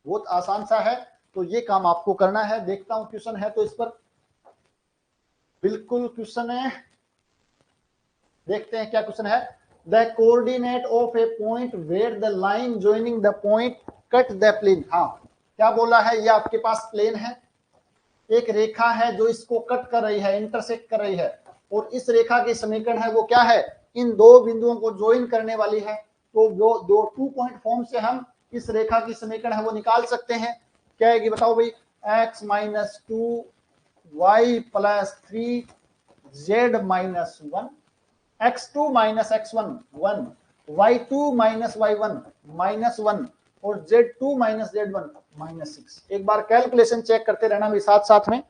बहुत आसान सा है, तो ये काम आपको करना है। देखता हूं क्वेश्चन है तो इस पर, बिल्कुल क्वेश्चन है, देखते हैं क्या क्वेश्चन है। The coordinate of a point where the line joining the point cut the plane, हाँ क्या बोला है, ये आपके पास प्लेन है, एक रेखा है जो इसको कट कर रही है, इंटरसेक्ट कर रही है, और इस रेखा के समीकरण है वो क्या है, इन दो बिंदुओं को ज्वाइन करने वाली है, तो जो दो 2 पॉइंट फॉर्म से हम इस रेखा की समीकरण है वो निकाल सकते हैं, क्या है बताओ भाई, x minus 2 y plus 3 z minus 1, x2 minus x1 1, y2 minus y1 minus 1, और z2 माइनस z1 माइनस 6। एक बार कैलकुलेशन चेक करते रहना भी साथ साथ में,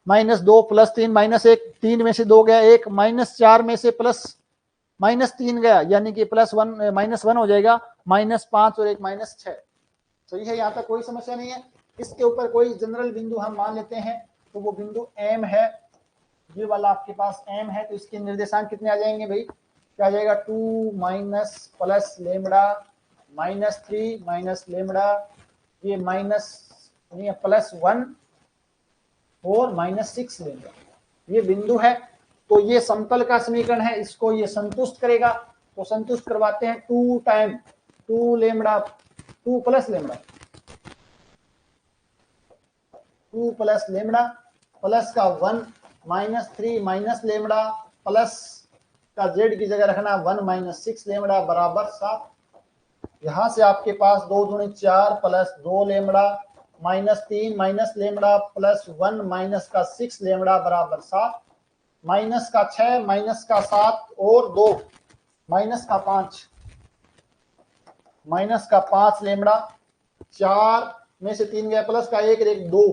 -2 प्लस 3 -1, 3 में से 2 गया, एक -4 में से प्लस -3 गया, यानी कि +1 -1 हो जाएगा, -5 और एक -6, सही है, यहाँ तक कोई समस्या नहीं है। इसके ऊपर कोई जनरल बिंदु हम मान लेते हैं, तो वो बिंदु M है, ये वाला आपके पास M है, तो इसके निर्देशांक कितने आ जाएंगे भाई, क्या आ जाएगा 2 minus plus lambda minus 3 minus lambda, ये माइनस नहीं प्लस 1 और माइनस 6 लेमड़ा, ये बिंदु है। तो ये समतल का समीकरण है, इसको ये संतुष्ट करेगा। तो संतुष्ट करवाते हैं 2 time 2 lambda 2 plus lambda 2 plus lambda plus का 1 माइनस 3 माइनस लेमड़ा प्लस का जेड की जगह रखना 1 माइनस 6 लेमड़ा बराबर 7। यहां से आपके पास 2 दूनी 4 plus 2 lambda minus 3 minus lambda plus 1 minus का 6 लेमड़ा बराबर 7, माइनस का 6 माइनस का 7 और 2 माइनस का 5 लेमड़ा, 4 में से 3 गया प्लस का 1 एक 2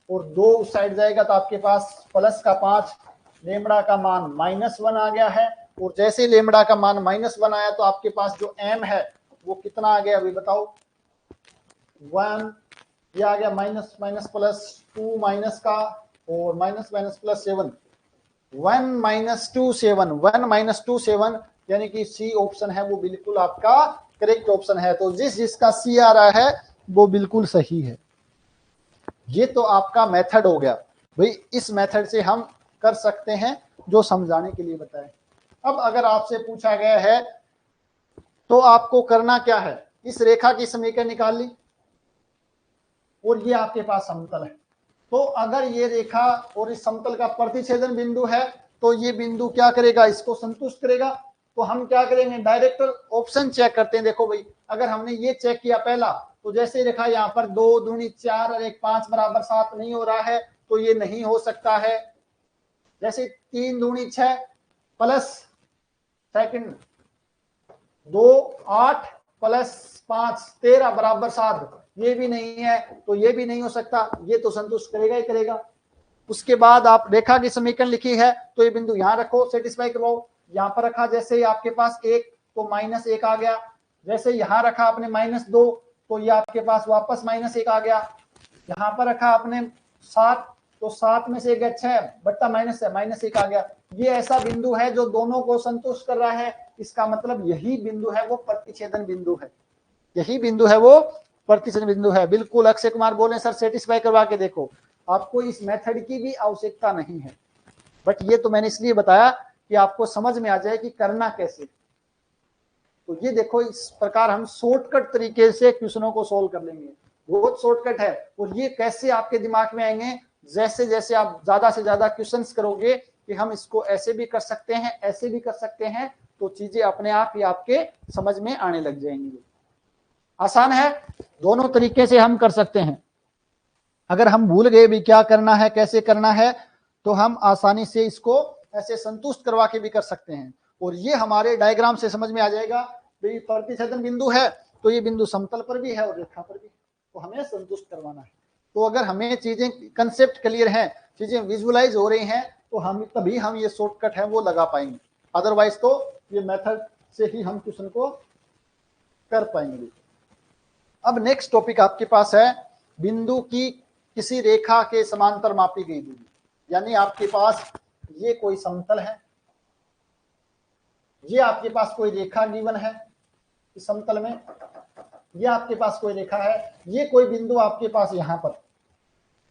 और 2 उस साइड जाएगा तो आपके पास प्लस का 5 लेमड़ा का मान माइनस 1 आ गया है। और जैसे लेमड़ा का मान माइनस 1 आया तो आपके पास जो m है वो कितना आ गया अभी बताओ 1, ये आ गया माइनस माइनस प्लस 2 माइनस का और minus minus plus 7 1 minus 2 7 1 minus 2 7 यानी कि सी ऑप्शन है वो बिल्कुल आपका करेक्ट ऑप्शन है। तो जिसका सी आ रहा है वो बिल्कुल सही है। ये तो आपका मेथड हो गया भाई, इस मेथड से हम कर सकते हैं जो समझाने के लिए बताएं। अब अगर आपसे पूछा गया है तो आपको करना क्या है, इस रेखा की समीकरण निकाल ली और ये आपके पास समतल है। तो अगर ये रेखा और इस समतल का प्रतिच्छेदन बिंदु है तो ये बिंदु क्या करेगा, इसको संतुष्ट करेगा। तो हम क्या करेंगे, डायरेक्ट ऑप्शन चेक करते हैं। देखो भाई, अगर हमने ये चेक किया पहला तो जैसे रेखा यहाँ पर 2 दूनी 4 और 1 5 बराबर 7 नहीं हो रहा है तो ये नहीं हो सकता है। जैसे 3 दूनी 6 प्लस सेकंड 2 8 प्लस 5 13 बराबर 7 ये भी नहीं है तो ये भी नहीं हो सकता, ये तो संतुष्ट करेगा ही करेगा। उसके बाद आप रेखा की समीकरण लिखी है तो ये बिंदु यहां रखो, सेटिस्फाई करवाओ। यहां पर रखा जैसे ही आपके पास 1 तो माइनस 1 आ गया, जैसे यहां रखा आपने माइनस 2 तो ये आपके पास वापस माइनस 1 आ गया। यहां पर रखा आपने 7 तो 7 में से 1 6 बट्टा माइनस है माइनस 1 आ गया। ये ऐसा बिंदु है जो दोनों को संतुष्ट कर रहा है। इसका मतलब यही बिंदु है वो प्रतिच्छेदन बिंदु है, यही बिंदु है वो प्रतिच्छेदन बिंदु है। बिल्कुल अक्षय कुमार बोले सर सेटिस्फाई करवा के देखो, आपको इस मेथड की भी आवश्यकता नहीं है, बट ये तो मैंने इसलिए बताया कि आपको समझ में आ जाए कि करना कैसे। तो ये देखो इस प्रकार हम शॉर्टकट तरीके से क्वेश्चनों को सोल्व कर लेंगे, बहुत शॉर्टकट है। और ये कैसे आपके दिमाग में आएंगे, जैसे जैसे आप ज्यादा से ज्यादा क्वेश्चंस करोगे कि हम इसको ऐसे भी कर सकते हैं ऐसे भी कर सकते हैं तो चीजें अपने आप ही आपके समझ में आने लग जाएंगी। आसान है, दोनों तरीके से हम कर सकते हैं। अगर हम भूल गए भी क्या करना है कैसे करना है तो हम आसानी से इसको ऐसे संतुष्ट करवा के भी कर सकते हैं। और ये हमारे डायग्राम से समझ में आ जाएगा भाई प्रतिच्छेदन बिंदु है तो ये बिंदु समतल पर भी है और रेखा पर भी, तो हमें संतुष्ट करवाना है। तो अगर हमें चीजें कंसेप्ट क्लियर है, चीजें विजुअलाइज हो रही हैं तो हम तभी हम ये शॉर्टकट है वो लगा पाएंगे, अदरवाइज तो ये मेथड से ही हम क्वेश्चन को कर पाएंगे। अब नेक्स्ट टॉपिक आपके पास है बिंदु की किसी रेखा के समांतर मापी गई दूरी। यानी आपके पास ये कोई समतल है, ये आपके पास कोई रेखा गिवन है इस समतल में, ये आपके पास कोई रेखा है, ये कोई बिंदु आपके पास यहाँ पर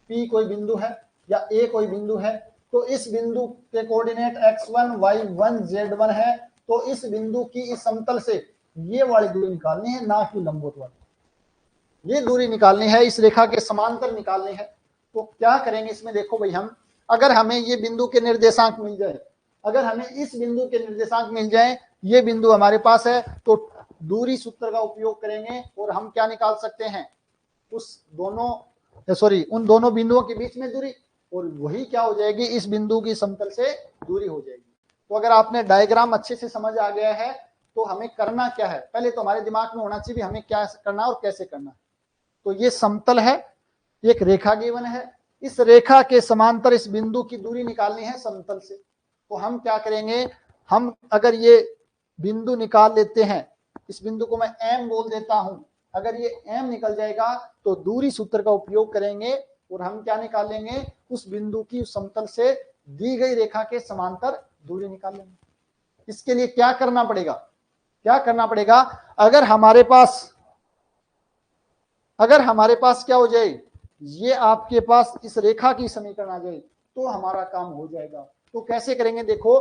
P कोई बिंदु है या A कोई बिंदु है। तो इस बिंदु के कोऑर्डिनेट x1 y1 z1 है। तो इस बिंदु की इस समतल से ये वाली दूरी निकालनी है, ना कि लंबवत वाली, ये दूरी निकालनी है, इस रेखा के समांतर निकालनी है। तो क्या करेंगे इसमें, देखो भाई हम अगर हमें ये बिंदु के निर्देशांक मिल जाए, अगर हमें इस बिंदु के निर्देशांक मिल जाए, ये बिंदु हमारे पास है तो दूरी सूत्र का उपयोग करेंगे और हम क्या निकाल सकते हैं, उन दोनों बिंदुओं के बीच में दूरी, और वही क्या हो जाएगी, इस बिंदु की समतल से दूरी हो जाएगी। तो अगर आपने डायग्राम अच्छे से समझ आ गया है तो हमें करना क्या है, पहले तो हमारे दिमाग में होना चाहिए हमें क्या करना और कैसे करना। तो ये समतल है, एक रेखा गिवन है, इस रेखा के समांतर इस बिंदु की दूरी निकालनी है समतल से। तो हम क्या करेंगे, हम अगर ये बिंदु निकाल लेते हैं, इस बिंदु को मैं m बोल देता हूं, अगर ये m निकल जाएगा तो दूरी सूत्र का उपयोग करेंगे और हम क्या निकाल लेंगे, उस बिंदु की उस समतल से दी गई रेखा के समांतर दूरी निकाल लेंगे। इसके लिए क्या करना पड़ेगा, क्या करना पड़ेगा, अगर हमारे पास क्या हो जाए, ये आपके पास इस रेखा की समीकरण आ जाए तो हमारा काम हो जाएगा। तो कैसे करेंगे, देखो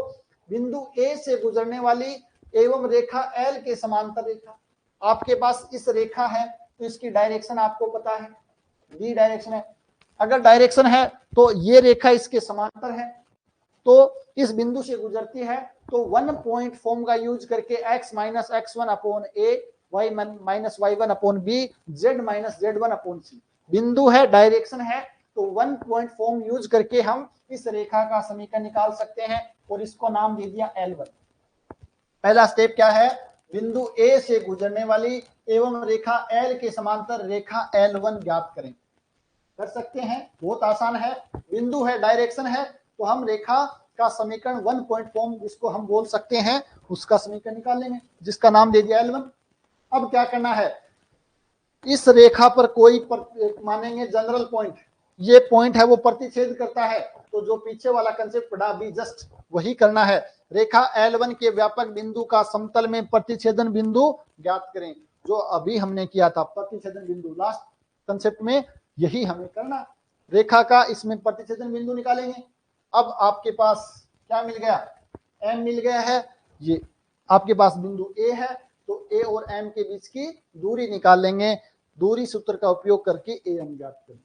बिंदु ए से गुजरने वाली एवं रेखा एल के समांतर रेखा, आपके पास इस रेखा है तो इसकी डायरेक्शन आपको पता है, डी डायरेक्शन है। अगर डायरेक्शन है तो ये रेखा इसके समांतर है, तो इस बिंदु से गुजरती है तो 1 पॉइंट फॉर्म का यूज करके x minus x1 upon a, y minus y1 upon b, z minus z1 upon c, बिंदु है डायरेक्शन है, तो 1 पॉइंट फॉर्म यूज करके हम इस रेखा का समीकरण निकाल सकते हैं और इसको नाम दे दिया L1। पहला स्टेप क्या है, बिंदु A से गुजरने वाली एवं रेखा L के समांतर रेखा L1 ज्ञात करें। कर सकते हैं, बहुत आसान है, बिंदु है डायरेक्शन है तो हम रेखा का समीकरण 1 पॉइंट फॉर्म जिसको हम बोल सकते हैं उसका समीकरण निकाल लेंगे, जिसका नाम दे दिया L1। अब क्या करना है, इस रेखा पर कोई मानेंगे जनरल पॉइंट, ये पॉइंट है वो प्रतिच्छेद करता है, तो जो पीछे वाला कंसेप्ट पढ़ा अभी जस्ट वही करना है। रेखा L1 के व्यापक बिंदु का समतल में प्रतिच्छेदन बिंदु ज्ञात करें, जो अभी हमने किया था प्रतिच्छेदन बिंदु, लास्ट कंसेप्ट में यही हमें करना, रेखा का इसमें प्रतिच्छेदन बिंदु निकालेंगे। अब आपके पास क्या मिल गया, M मिल गया है, ये आपके पास बिंदु A है तो A और M के बीच की दूरी निकाल लेंगे, दूरी सूत्र का उपयोग करके AM ज्ञात करें,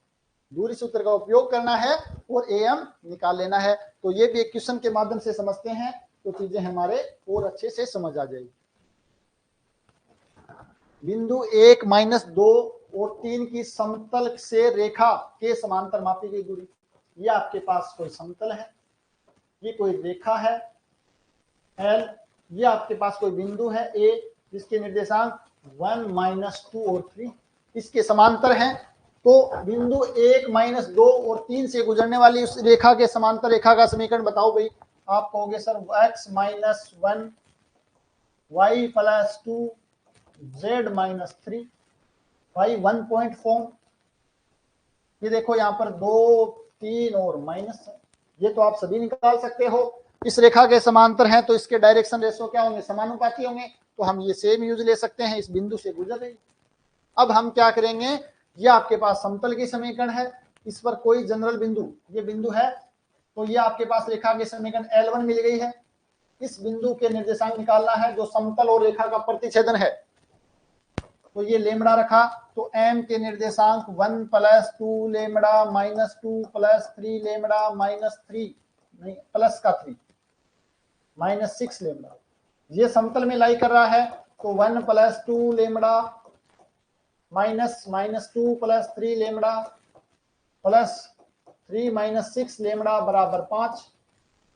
दूरी सूत्र का उपयोग करना है और AM निकाल लेना है। तो ये भी एक क्वेश्चन के माध्यम से समझते हैं तो चीजें हमारे और अच्छे से समझ आ जाएगी। बिंदु 1, -2 और 3 की समतल से रेखा के समांतर मापी गई दूरी, ये आपके पास कोई समतल है, ये कोई रेखा है L, ये आपके पास कोई बिंदु है A जिसके निर्देशांक 1, -2 और 3 इसके समांतर हैं। तो बिंदु 1, -2 और 3 से गुजरने वाली उस रेखा के समांतर रेखा का समीकरण बताओ भाई। आप कहोगे सर x - 1 y + 2 z - 3, भाई 1 पॉइंट फॉर्म, ये देखो यहाँ पर 2, 3 और माइनस है, ये तो आप सभी निकाल सकते हो। इस रेखा के समांतर हैं तो इसके डायरेक्शन रेशो क्या होंगे, समानुपाती होंगे, तो हम ये सेम यूज ले सकते हैं, इस बिंदु से गुजर रही। अब हम क्या करेंगे, ये आपके पास समतल की समीकरण है, इस पर कोई जनरल बिंदु, ये बिंदु है तो ये आपके पास रेखा के समीकरण L1 मिल गई है। इस बिंदु के निर्देशांक निकालना है जो समतल और रेखा का प्रतिच्छेदन है, तो ये लेमड़ा रखा, तो M के निर्देशांक 1 + 2 लेमड़ा -2 + 3 लेमड़ा -3 नहीं प्लस का 3 -6 लेमड़ा, ये समतल में लाई कर रहा है, तो 1 + 2 लेमड़ा -2 + 3 लेमड़ा +3 - 6 लेमड़ा बराबर 5,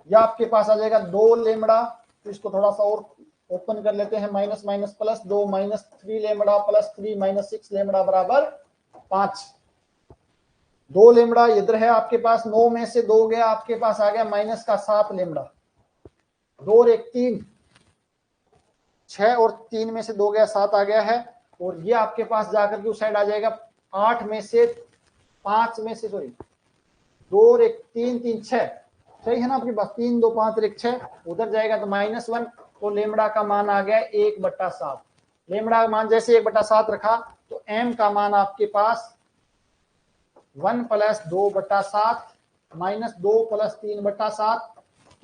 यह आपके पास आ जाएगा 2 लेमड़ा, तो इसको थोड़ा सा और ओपन कर लेते हैं, minus minus plus 2 -3 lambda +3 - 6 lambda बराबर 5, 2 लेमड़ा इधर है आपके पास, 9 में से 2 गया, आपके पास आ गया -7 लेमड़ा, 2 और 1 3, 6 और 3 में से 2 गया 7 आ गया है, और ये आपके पास जाकर के उस साइड आ जाएगा 8 में से 5 में से सॉरी 2 और 1 3 3 6, सही है ना आपके पास, 3 2 5 और 1 6, उधर जाएगा तो -1, तो लेमड़ा का मान आ गया 1/7, लेमड़ा का मान जैसे 1/7 रखा तो m का मान आपके पास 1 + 2/7 -2 + 3/7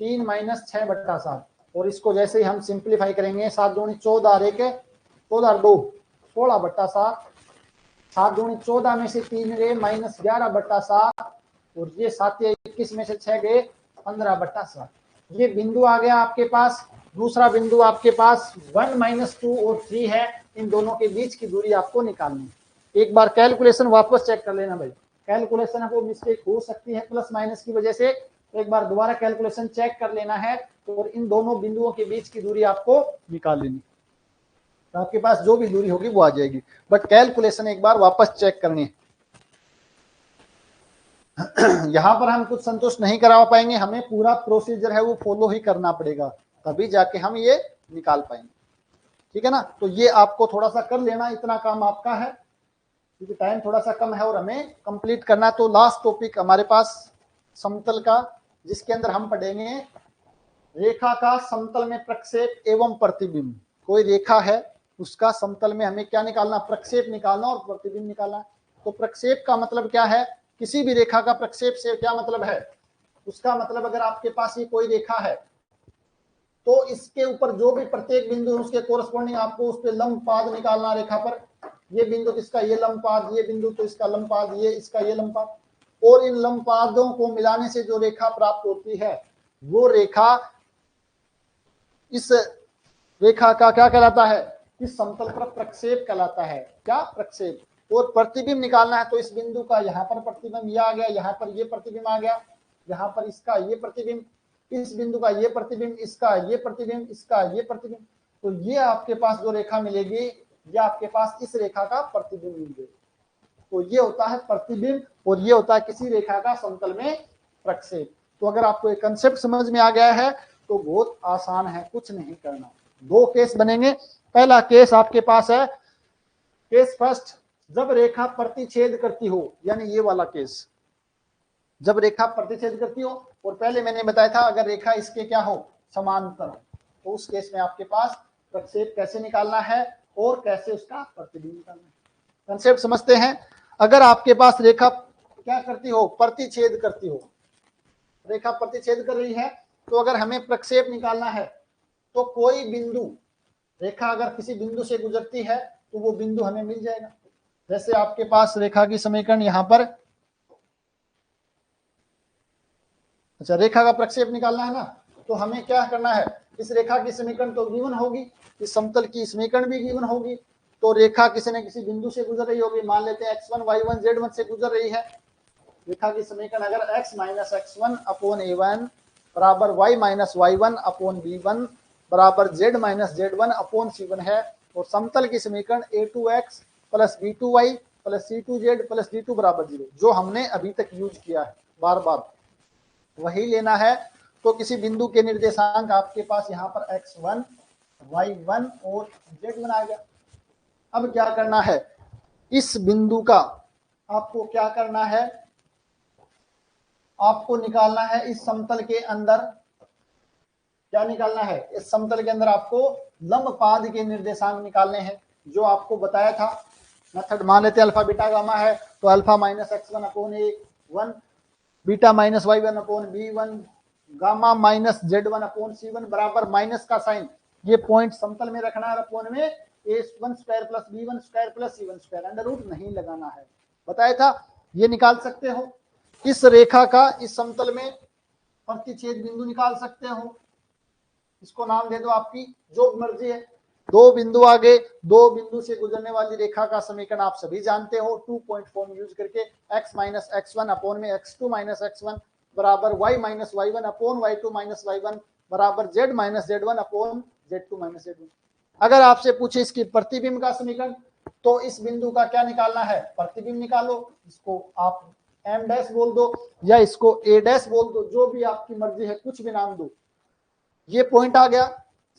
3 - 6/7, और इसको जैसे ही हम सिंप्लीफाई करेंगे 7 दूनी 14 और 1 14 और 2 16/7, 7 दूनी 14 में से 3 गए -11/7, और ये 7 या 21 में से 6 गए 15/7, ये बिंदु आ गया आपके पास। दूसरा बिंदु आपके पास 1 - 2 और 3 है, इन दोनों के बीच की दूरी आपको निकालनी है। एक बार कैलकुलेशन वापस चेक कर लेना भाई, कैलकुलेशन आपको मिस्टेक हो सकती है प्लस माइनस की वजह से, एक बार दोबारा कैलकुलेशन चेक कर लेना है, और इन दोनों बिंदुओं के बीच की दूरी आपको निकाल लेनी, तो आपके पास जो भी दूरी होगी वो आ जाएगी, बट कैलकुलेशन एक बार वापस चेक करनी है। यहाँ पर हम कुछ संतुष्ट नहीं करा पाएंगे, हमें पूरा प्रोसीजर है वो फॉलो ही करना पड़ेगा, तभी जाके हम ये निकाल पाएंगे, ठीक है ना। तो ये आपको थोड़ा सा कर लेना, इतना काम आपका है, क्योंकि टाइम थोड़ा सा कम है और हमें कंप्लीट करना। तो लास्ट टॉपिक हमारे पास समतल का, जिसके अंदर हम पढ़ेंगे रेखा का समतल में प्रक्षेप एवं प्रतिबिंब। कोई रेखा है, उसका समतल में हमें क्या निकालना, प्रक्षेप निकालना और प्रतिबिंब निकालना। तो प्रक्षेप का मतलब क्या है, किसी भी रेखा का प्रक्षेप से क्या मतलब है, उसका मतलब अगर आपके पास ये कोई रेखा है तो इसके ऊपर जो भी प्रत्येक बिंदु है उसके कोरस्पॉन्डिंग आपको उस पर लंब पाद निकालना रेखा पर। ये बिंदु किसका, ये लंब पाद, ये बिंदु तो इसका लंब पाद, ये इसका ये लंब पाद, और इन लंब पादों को मिलाने से जो रेखा प्राप्त होती है वो रेखा इस रेखा का क्या कहलाता है, इस समतल पर प्रक्षेप कहलाता है। क्या, प्रक्षेप। और प्रतिबिंब निकालना है तो इस बिंदु का यहाँ पर प्रतिबिंब ये आ गया, यहाँ पर ये प्रतिबिंब आ गया, यहाँ पर इसका ये प्रतिबिंब, इस बिंदु का ये प्रतिबिंब, इसका ये प्रतिबिंब, इसका ये प्रतिबिंब। तो ये आपके पास जो रेखा मिलेगी ये आपके पास इस रेखा का प्रतिबिंब मिलेगा। तो ये होता है प्रतिबिंब और ये होता है किसी रेखा का समतल में प्रक्षेप। तो अगर आपको एक कंसेप्ट समझ में आ गया है तो बहुत आसान है, कुछ नहीं करना। दो केस बनेंगे। पहला केस आपके पास है, केस फर्स्ट, जब रेखा प्रतिच्छेद करती हो, यानी ये वाला केस, जब रेखा प्रतिच्छेद करती हो। और पहले मैंने बताया था अगर रेखा इसके क्या हो, समांतर, तो उस केस में आपके पास प्रक्षेप कैसे निकालना है और कैसे उसका प्रतिबिंब निकालना है। कंसेप्ट समझते हैं। अगर आपके पास रेखा क्या करती हो, प्रतिच्छेद करती हो, रेखा प्रतिच्छेद कर रही है, तो अगर हमें प्रक्षेप निकालना है तो कोई बिंदु, रेखा अगर किसी बिंदु से गुजरती है तो वो बिंदु हमें मिल जाएगा। जैसे आपके पास रेखा की समीकरण यहां पर, अच्छा रेखा का प्रक्षेप निकालना है ना, तो हमें क्या करना है, इस रेखा की समीकरण तो गिवन होगी, इस समतल की समीकरण भी गिवन होगी। तो रेखा किसी न किसी बिंदु से गुजर रही होगी, मान लेते हैं x1 y1 z1 से गुजर रही है। रेखा की समीकरण अगर x minus x1 upon a1 बराबर y minus y1 upon b1 बराबर z minus z1 upon c1 है, और समतल की समीकरण a2x plus b2y plus c2z plus d2 बराबर 0, जो हमने अभी तक यूज किया है बार बार, वही लेना है। तो किसी बिंदु के निर्देशांक आपके पास यहाँ पर x1 y1 और z1 आ गया। अब क्या करना है, इस बिंदु का आपको क्या करना है, आपको निकालना है इस समतल के अंदर, क्या निकालना है, इस समतल के अंदर आपको लंब पाद के निर्देशांक निकालने हैं, जो आपको बताया था मेथड। मान लेते हैं अल्फा बीटा गामा है, तो alpha minus x1 upon a1, beta minus y1 upon b1, gamma minus z1 upon c1 बराबर माइनस का साइन, ये पॉइंट समतल में रखना है, अपॉन में a1 square plus b1 square plus c1 square, under root नहीं लगाना है, बताया था। ये निकाल सकते हो इस रेखा का इस समतल में प्रतिच्छेद बिंदु निकाल सकते हो, इसको नाम दे दो आपकी जो मर्जी है। दो बिंदु आगे, दो बिंदु से गुजरने वाली रेखा का समीकरण आप सभी जानते हो, 2 पॉइंट फॉर्म यूज करके x माइनस x1 अपॉन में x2 माइनस x1 बराबर y minus y1 upon y2 minus y1 बराबर z minus z1 upon z2 minus z1। अगर आपसे पूछे इसकी प्रतिबिंब का समीकरण, तो इस बिंदु का क्या निकालना है, प्रतिबिंब निकालो। इसको आप m डैश बोल दो या इसको a डैश बोल दो, जो भी आपकी मर्जी है, कुछ भी नाम दो। ये पॉइंट आ गया,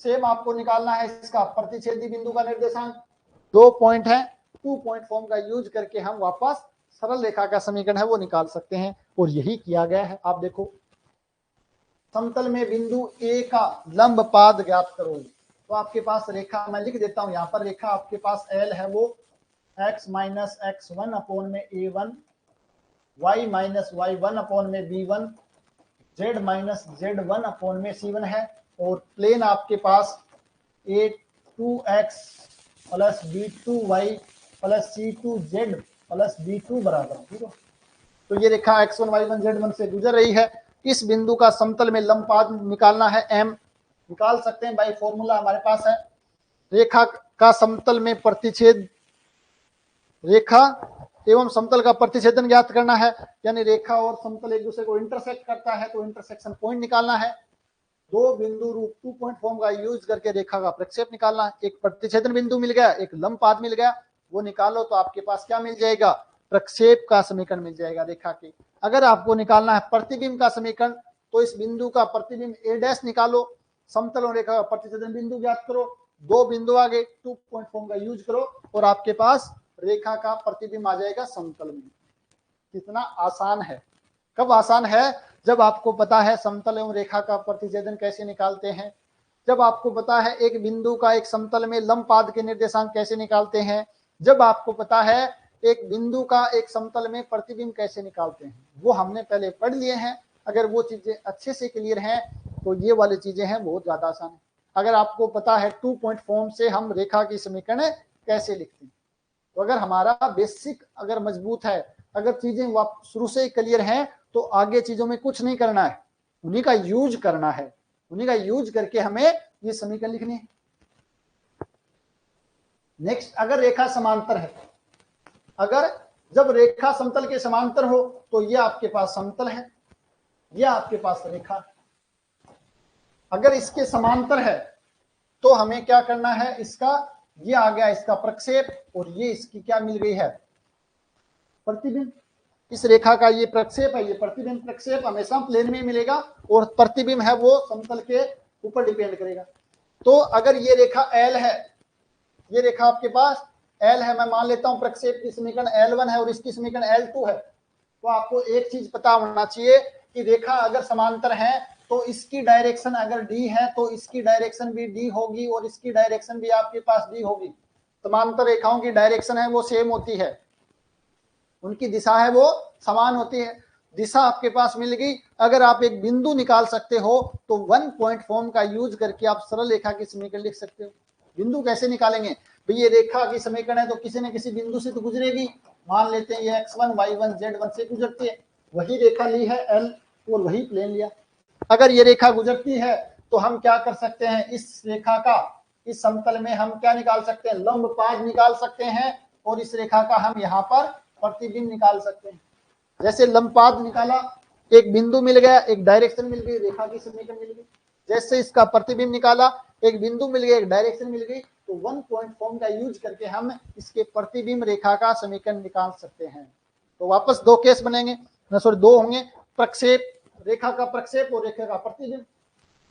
सेम आपको निकालना है इसका प्रतिच्छेदी बिंदु का निर्देशांक। दो पॉइंट है, 2 पॉइंट फॉर्म का यूज करके हम वापस सरल रेखा का समीकरण है वो निकाल सकते हैं, और यही किया गया है। आप देखो, समतल में बिंदु ए का लंब पाद ज्ञात करो, तो आपके पास रेखा मैं लिख देता हूं, यहाँ पर रेखा आपके पास एल है, वो x माइनस x1 अपॉन में a1, y minus y1 upon में b1, z minus z1 upon में c1 है, और प्लेन आपके पास a2x plus b2y plus c2z plus b2 बराबर 0। तो ये रेखा x1 y1 z1 से गुजर रही है। इस बिंदु का समतल में लंब पाद निकालना है m, निकाल सकते हैं बाई फॉर्मूला हमारे पास है। रेखा का समतल में प्रतिच्छेद, रेखा एवं समतल का प्रतिच्छेदन ज्ञात करना है, यानी रेखा और समतल एक दूसरे को इंटरसेक्ट करता है तो इंटरसेक्शन पॉइंट निकालना है। दो बिंदु रूप 2 पॉइंट फॉर्म का यूज करके रेखा का प्रक्षेप निकालना है। एक प्रतिच्छेदन बिंदु मिल गया, एक लंब पाद मिल गया, वो निकालो तो आपके पास क्या मिल जाएगा, प्रक्षेप का समीकरण मिल जाएगा रेखा के। अगर आपको निकालना है प्रतिबिंब का समीकरण, तो इस बिंदु का प्रतिबिंब a डैश निकालो, समतल और रेखा का प्रतिच्छेदन बिंदु ज्ञात करो, दो बिंदु आगे 2 पॉइंट फॉर्म का यूज करो, और आपके पास रेखा का प्रतिबिंब आ जाएगा समतल में। कितना आसान है। कब आसान है? जब आपको पता है समतल एवं रेखा का प्रतिच्छेदन कैसे निकालते हैं, जब आपको पता है एक बिंदु का एक समतल में लंब पाद के निर्देशांक कैसे निकालते हैं, जब आपको पता है एक बिंदु का एक समतल में प्रतिबिंब कैसे निकालते हैं, वो हमने पहले पढ़ लिए हैं। अगर वो चीजें अच्छे से क्लियर हैं तो ये वाली चीजें हैं बहुत ज्यादा आसान है। अगर आपको पता है 2 पॉइंट फॉर्म से हम रेखा की समीकरण कैसे लिखते हैं, तो अगर हमारा बेसिक अगर मजबूत है, अगर चीजें शुरू से क्लियर हैं, तो आगे चीजों में कुछ नहीं करना है, उन्हीं का यूज करना है, उन्हीं का यूज करके हमें ये समीकरण लिखनी है। नेक्स्ट, अगर रेखा समांतर है, अगर जब रेखा समतल के समांतर हो तो ये आपके पास समतल है, ये आपके पास रेखा। अगर इसके समांतर है तो हमें क्या करना है, इसका ये आ गया इसका प्रक्षेप, और ये इसकी क्या मिल गई है, प्रतिबिंब। इस रेखा का ये प्रक्षेप है, ये प्रतिबिंब। प्रक्षेप हमेशा प्लेन में मिलेगा और प्रतिबिंब है वो समतल के ऊपर डिपेंड करेगा। तो अगर ये रेखा L है, ये रेखा आपके पास L है, मैं मान लेता हूं प्रक्षेप की समीकरण L1 है और इसकी समीकरण L2 है, तो आपको एक चीज पता होना चाहिए कि रेखा अगर समांतर है तो इसकी डायरेक्शन अगर D है तो इसकी डायरेक्शन भी D होगी और इसकी डायरेक्शन भी आपके पास D होगी। समांतर रेखाओं की डायरेक्शन है वो सेम होती है, उनकी दिशा है वो समान होती है। दिशा आपके पास मिल गई। अगर आप एक बिंदु निकाल सकते हो तो 1 पॉइंट फॉर्म का यूज करके आप सरल रेखा की समीकरण लिख सकते हो। बिंदु कैसे निकालेंगे भाई, ये रेखा की समीकरण है तो किसी न किसी बिंदु से तो गुजरेगी। मान लेते हैं ये x1 y1 z1 से गुजरती है, वही रेखा ली है L और वही प्लेन लिया। अगर ये रेखा गुजरती है तो हम क्या कर सकते हैं, इस रेखा का इस समतल में हम क्या निकाल सकते हैं, लंब पाद निकाल सकते हैं, और इस रेखा का हम यहाँ पर प्रतिबिंब निकाल सकते हैं। जैसे लंब पाद निकाला, एक बिंदु मिल गया, एक डायरेक्शन मिल गई, रेखा की समीकरण मिल गई। जैसे इसका प्रतिबिंब निकाला, एक बिंदु मिल गया, एक डायरेक्शन मिल गई, तो 1 पॉइंट फॉर्म का यूज करके हम इसके प्रतिबिंब रेखा का समीकरण निकाल सकते हैं। तो वापस 2 केस बनेंगे, सॉरी 2 होंगे, प्रक्षेप, रेखा का प्रक्षेप और रेखा का प्रतिबिंब।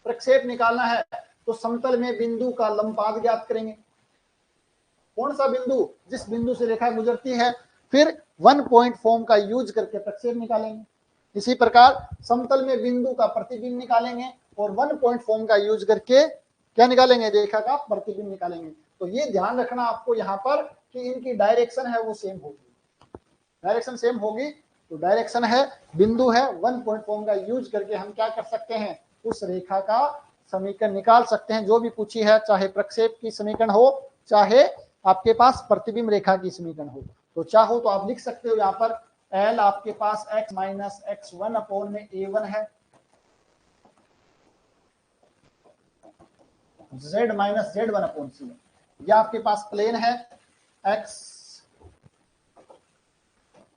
प्रक्षेप निकालना है तो समतल में बिंदु का लंब पाद ज्ञात करेंगे। कौन सा बिंदु, जिस बिंदु से रेखा गुजरती है, फिर 1 पॉइंट फॉर्म का यूज करके प्रक्षेप निकालेंगे। इसी प्रकार समतल में बिंदु का प्रतिबिंब निकालेंगे और 1 पॉइंट फॉर्म का यूज करके क्या निकालेंगे, रेखा का प्रतिबिंब निकालेंगे। तो ये ध्यान रखना आपको यहाँ पर कि इनकी डायरेक्शन है वो सेम होगी। डायरेक्शन सेम होगी तो डायरेक्शन है, बिंदु है, 1 पॉइंट फॉर्म का यूज करके हम क्या कर सकते हैं, उस रेखा का समीकरण निकाल सकते हैं। जो भी पूछी है, चाहे प्रक्षेप की समीकरण हो, चाहे आपके पास प्रतिबिंब रेखा की समीकरण हो। तो चाहो तो आप लिख सकते हो यहाँ पर L आपके पास x माइनस x1 अपॉन में a1 है, z minus z1 upon c। यह आपके पास प्लेन है, x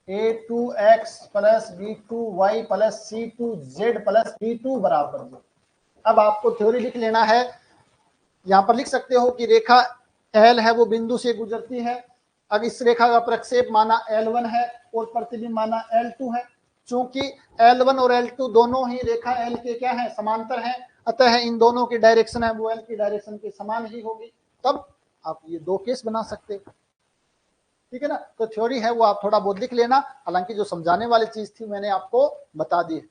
a2x plus b2y plus c2z plus b2 बराबर 0। अब आपको थ्योरी लिख लेना है। यहाँ पर लिख सकते हो कि रेखा L है वो बिंदु से गुजरती है। अब इस रेखा का प्रक्षेप माना L1 है और प्रतिबिंब माना L2 है। चूंकि L1 और L2 दोनों ही रेखा L के क्या है, समांतर है, अतः इन दोनों की डायरेक्शन है वो L की डायरेक्शन के समान ही होगी। तब आप ये 2 केस बना सकते हो, ठीक है ना। तो थ्योरी है वो आप थोड़ा बहुत लिख लेना, हालांकि जो समझाने वाली चीज थी मैंने आपको बता दी।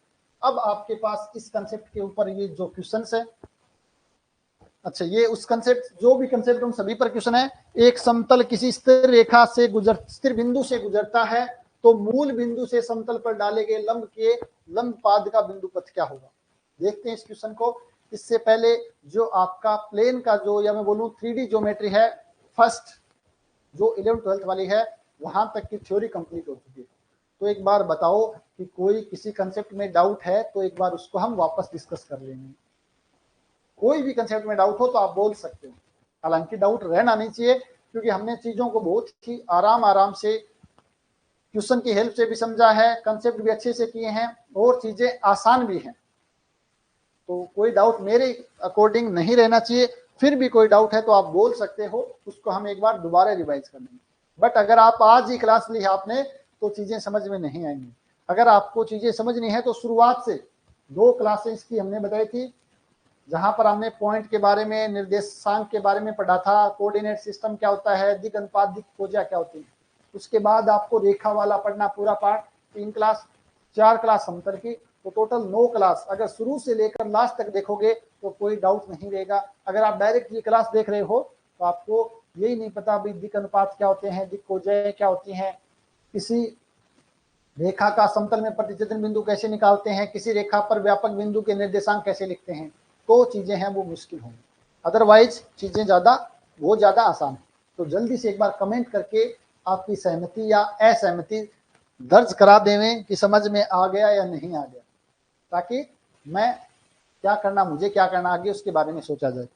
अब आपके पास इस कंसेप्ट के ऊपर ये जो क्वेश्चन है, अच्छा ये उस कंसेप्ट, जो भी कंसेप्ट उन सभी पर क्वेश्चन है। एक समतल किसी स्थिर रेखा से स्थिर बिंदु से गुजरता है तो मूल बिंदु से समतल पर डाले गए लंब के लंब पाद का बिंदु पथ क्या होगा। देखते हैं इस क्वेश्चन को। इससे पहले जो आपका प्लेन का जो, या मैं बोलूं 3D ज्योमेट्री है, फर्स्ट जो 11th 12th वाली है, वहां तक की थ्योरी कंप्लीट हो चुकी है। तो एक बार बताओ कि कोई किसी कंसेप्ट में डाउट है तो एक बार उसको हम वापस डिस्कस कर लेंगे। कोई भी कंसेप्ट में डाउट हो तो आप बोल सकते हो, हालांकि डाउट रहना नहीं चाहिए, क्योंकि हमने चीजों को बहुत ही आराम से क्वेश्चन की हेल्प से भी समझा है, कंसेप्ट भी अच्छे से किए हैं और चीजें आसान भी हैं। तो कोई डाउट मेरे अकॉर्डिंग नहीं रहना चाहिए। फिर भी कोई डाउट है तो आप बोल सकते हो, उसको हम एक बार दोबारा रिवाइज कर लेंगे। बट अगर आप आज ही क्लास ली है आपने तो चीजें समझ में नहीं आएंगी। अगर आपको चीजें समझनी है तो शुरुआत से 2 क्लासेस की हमने बताई थी, जहां पर हमने पॉइंट के बारे में, निर्देशांक के बारे में पढ़ा था, कोऑर्डिनेट सिस्टम क्या होता है, दिक् अनुपात दिक् खोजा क्या होती है। उसके बाद आपको रेखा वाला पढ़ना पूरा पार्ट 3 क्लास, 4 क्लास समतल की, तो टोटल 9 क्लास। अगर शुरू से लेकर लास्ट तक देखोगे तो कोई डाउट नहीं रहेगा। अगर आप डायरेक्ट ये क्लास देख रहे हो तो आपको यही नहीं पता भाई दिक् अनुपात क्या होते हैं, दिक् कोजय क्या होती हैं, किसी रेखा का समतल में प्रतिच्छेदन बिंदु कैसे निकालते हैं, किसी रेखा पर व्यापक बिंदु के निर्देशांक कैसे लिखते हैं, तो चीजें हैं वो मुश्किल होंगी। अदरवाइज चीजें बहुत ज्यादा आसान है। तो जल्दी से एक बार कमेंट करके आपकी सहमति या असहमति दर्ज करा देवें कि समझ में आ गया या नहीं आ गया, ताकि मैं मुझे क्या करना आगे उसके बारे में सोचा जाए।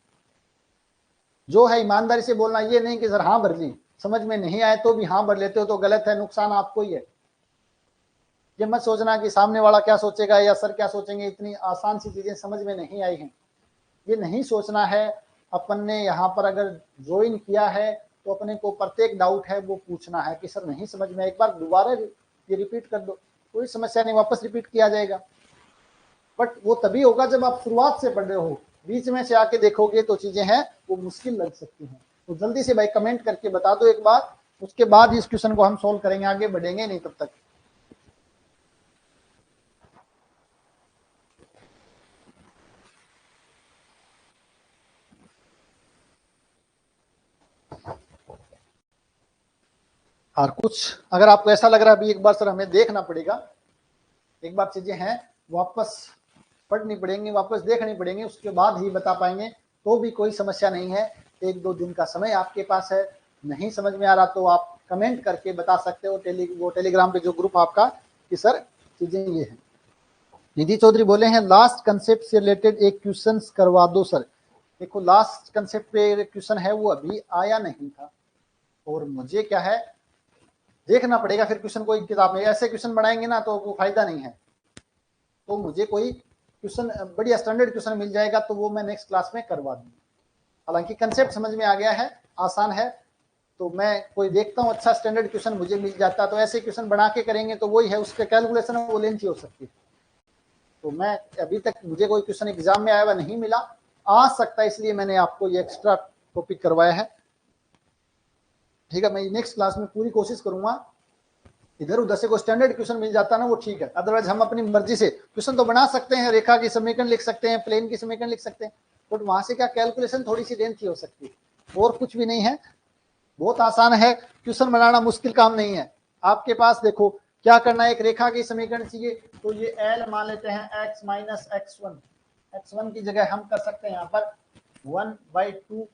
जो है ईमानदारी से बोलना, ये नहीं कि सर हाँ भर ली, समझ में नहीं आए तो भी हाँ भर लेते हो तो गलत है, नुकसान आपको ही है। ये मत सोचना कि सामने वाला क्या सोचेगा या सर क्या सोचेंगे, इतनी आसान सी चीजें समझ में नहीं आई हैं, ये नहीं सोचना है। अपन ने यहाँ पर अगर ज्वाइन किया है तो अपने को प्रत्येक डाउट है वो पूछना है कि सर नहीं समझ में, एक बार दोबारा ये रिपीट कर दो, कोई समस्या नहीं, वापस रिपीट किया जाएगा। बट वो तभी होगा जब आप शुरुआत से पढ़ रहे हो, बीच में से आके देखोगे तो चीजें हैं वो मुश्किल लग सकती हैं। तो जल्दी से भाई कमेंट करके बता दो एक बार, उसके बाद इस क्वेश्चन को हम सोल्व करेंगे, आगे बढ़ेंगे नहीं तब तक। और कुछ अगर आपको ऐसा लग रहा है अभी एक बार सर हमें देखना पड़ेगा, एक बार चीजें हैं वापस पढ़नी पड़ेंगी, वापस देखनी पड़ेंगी, उसके बाद ही बता पाएंगे, तो भी कोई समस्या नहीं है। 1-2 दिन का समय आपके पास है। नहीं समझ में आ रहा तो आप कमेंट करके बता सकते हो, वो टेलीग्राम पे जो ग्रुप आपका, कि सर चीजें ये हैं। निधि चौधरी बोले हैं लास्ट कंसेप्ट से रिलेटेड एक क्वेश्चन करवा दो सर। देखो लास्ट कंसेप्ट पे क्वेश्चन है वो अभी आया नहीं था, और मुझे क्या है देखना पड़ेगा फिर क्वेश्चन को किताब में। ऐसे क्वेश्चन बनाएंगे ना तो वो फायदा नहीं है। तो मुझे कोई क्वेश्चन बढ़िया स्टैंडर्ड क्वेश्चन मिल जाएगा तो वो मैं नेक्स्ट क्लास में करवा दूंगा। हालांकि कंसेप्ट समझ में आ गया है, आसान है, तो मैं कोई देखता हूँ अच्छा स्टैंडर्ड क्वेश्चन मुझे मिल जाता, तो ऐसे क्वेश्चन बना के करेंगे तो वही है, उसके कैलकुलेशन वो लेंथी हो सकती है। तो मैं अभी तक मुझे कोई क्वेश्चन एग्जाम में आया हुआ नहीं मिला, आ सकता है, इसलिए मैंने आपको ये एक्स्ट्रा टॉपिक करवाया है। ठीक है, मैं नेक्स्ट क्लास में पूरी कोशिश करूंगा, इधर उधर से कोई स्टैंडर्ड क्वेश्चन मिल जाता ना वो ठीक है, अदरवाइज हम अपनी मर्जी से क्वेश्चन तो बना सकते हैं, रेखा की समीकरण लिख सकते हैं, प्लेन की समीकरण लिख सकते हैं, बट वहां से क्या कैलकुलेशन थोड़ी सी लेंथी हो सकती है, और कुछ भी नहीं है। बहुत आसान है, क्वेश्चन बनाना मुश्किल काम नहीं है। आपके पास देखो क्या करना है, एक रेखा की समीकरण चाहिए, तो ये एल मान लेते हैं x माइनस x1 की जगह हम कर सकते हैं यहाँ पर 1/2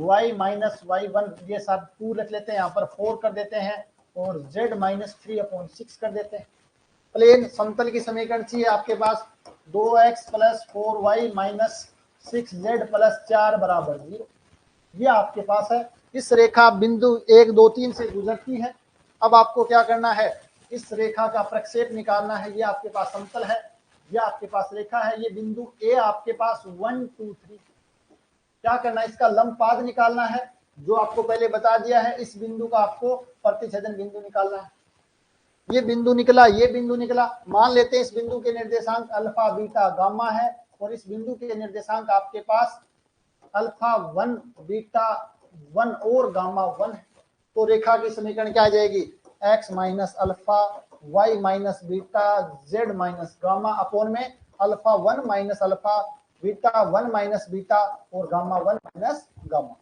y माइनस y1, ये सब 2 रख लेते हैं, यहाँ पर 4 कर देते हैं, और z माइनस 3/6 कर देते हैं। प्लेन समतल की समीकरण चाहिए आपके पास 2x plus 4y minus 6z plus 4 बराबर 0, ये आपके पास है। इस रेखा बिंदु 1 2 3 से गुजरती है। अब आपको क्या करना है, इस रेखा का प्रक्षेप निकालना है। ये आपके पास समतल है, ये आपके पास रेखा है, ये बिंदु ए आपके पास 1 2 3, क्या करना है, इसका लंबपाद निकालना है, जो आपको पहले बता दिया है। इस बिंदु का आपको प्रतिच्छेदन बिंदु निकालना है। ये बिंदु निकला, ये बिंदु निकला, मान लेते हैं इस बिंदु के निर्देशांक अल्फा बीटा गामा है, और इस बिंदु के निर्देशांक आपके पास अल्फा 1 बीटा 1 और गामा 1 है। तो रेखा की समीकरण क्या आ जाएगी, x minus alpha y minus beta z minus gamma upon में alpha 1 minus alpha beta 1 minus beta और गामा 1 माइनस गामा।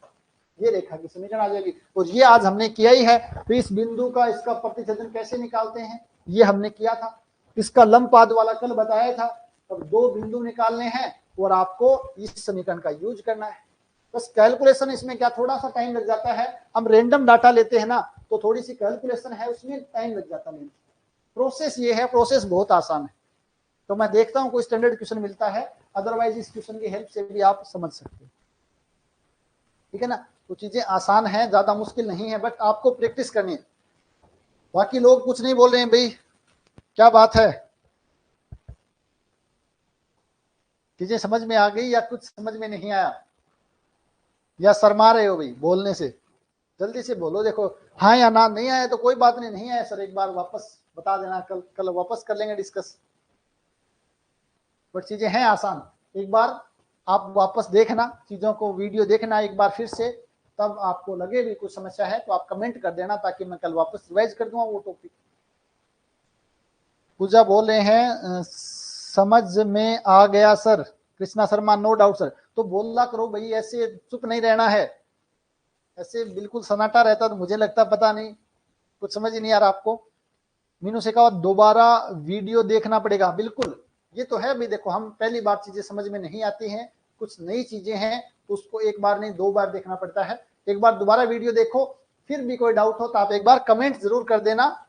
ये रेखा की समीकरण आ जाएगी, और ये आज हमने किया ही है। तो इस बिंदु का इसका प्रतिच्छेदन कैसे निकालते हैं ये हमने किया था, इसका लंबपाद वाला कल बताया था। अब 2 बिंदु निकालने हैं और आपको इस समीकरण का यूज करना है। बस कैलकुलेशन इसमें क्या थोड़ा सा टाइम लग जाता है, हम रैंडम डाटा लेते हैं ना, तो थोड़ी सी कैलकुलेशन है उसमें टाइम लग जाता है। प्रोसेस ये है, प्रोसेस बहुत आसान है। तो मैं देखता हूँ कोई स्टैंडर्ड क्वेश्चन मिलता है, अदरवाइज इस क्वेश्चन की हेल्प से भी आप समझ सकते हैं। ठीक है ना, तो चीजें आसान है, ज्यादा मुश्किल नहीं है, बट आपको प्रैक्टिस करनी है। बाकी लोग कुछ नहीं बोल रहे हैं भाई, क्या बात है, चीजें समझ में आ गई या कुछ समझ में नहीं आया, या शर्मा रहे हो भाई बोलने से? जल्दी से बोलो, देखो हाँ या ना, नहीं आया तो कोई बात नहीं, नहीं आया सर एक बार वापस बता देना, कल वापस कर लेंगे डिस्कस। बट चीजें हैं आसान, एक बार आप वापस देखना चीजों को, वीडियो देखना एक बार फिर से, तब आपको लगे भी कुछ समस्या है तो आप कमेंट कर देना, ताकि मैं कल वापस रिवाइज कर दूंगा वो टॉपिक। पूजा बोल रहे हैं समझ में आ गया sir. Krishna Sharma no doubt sir. तो बोला करो भाई, ऐसे चुप नहीं रहना है, ऐसे बिल्कुल सन्नाटा रहता तो मुझे लगता पता नहीं कुछ समझ ही नहीं आ रहा आपको। मीनू से कहा दोबारा वीडियो देखना पड़ेगा। बिल्कुल ये तो है भी, देखो हम पहली बार चीजें समझ में नहीं आती हैं, कुछ नई चीजें हैं, उसको एक बार नहीं 2 बार देखना पड़ता है। एक बार दोबारा वीडियो देखो, फिर भी कोई डाउट हो तो आप एक बार कमेंट जरूर कर देना,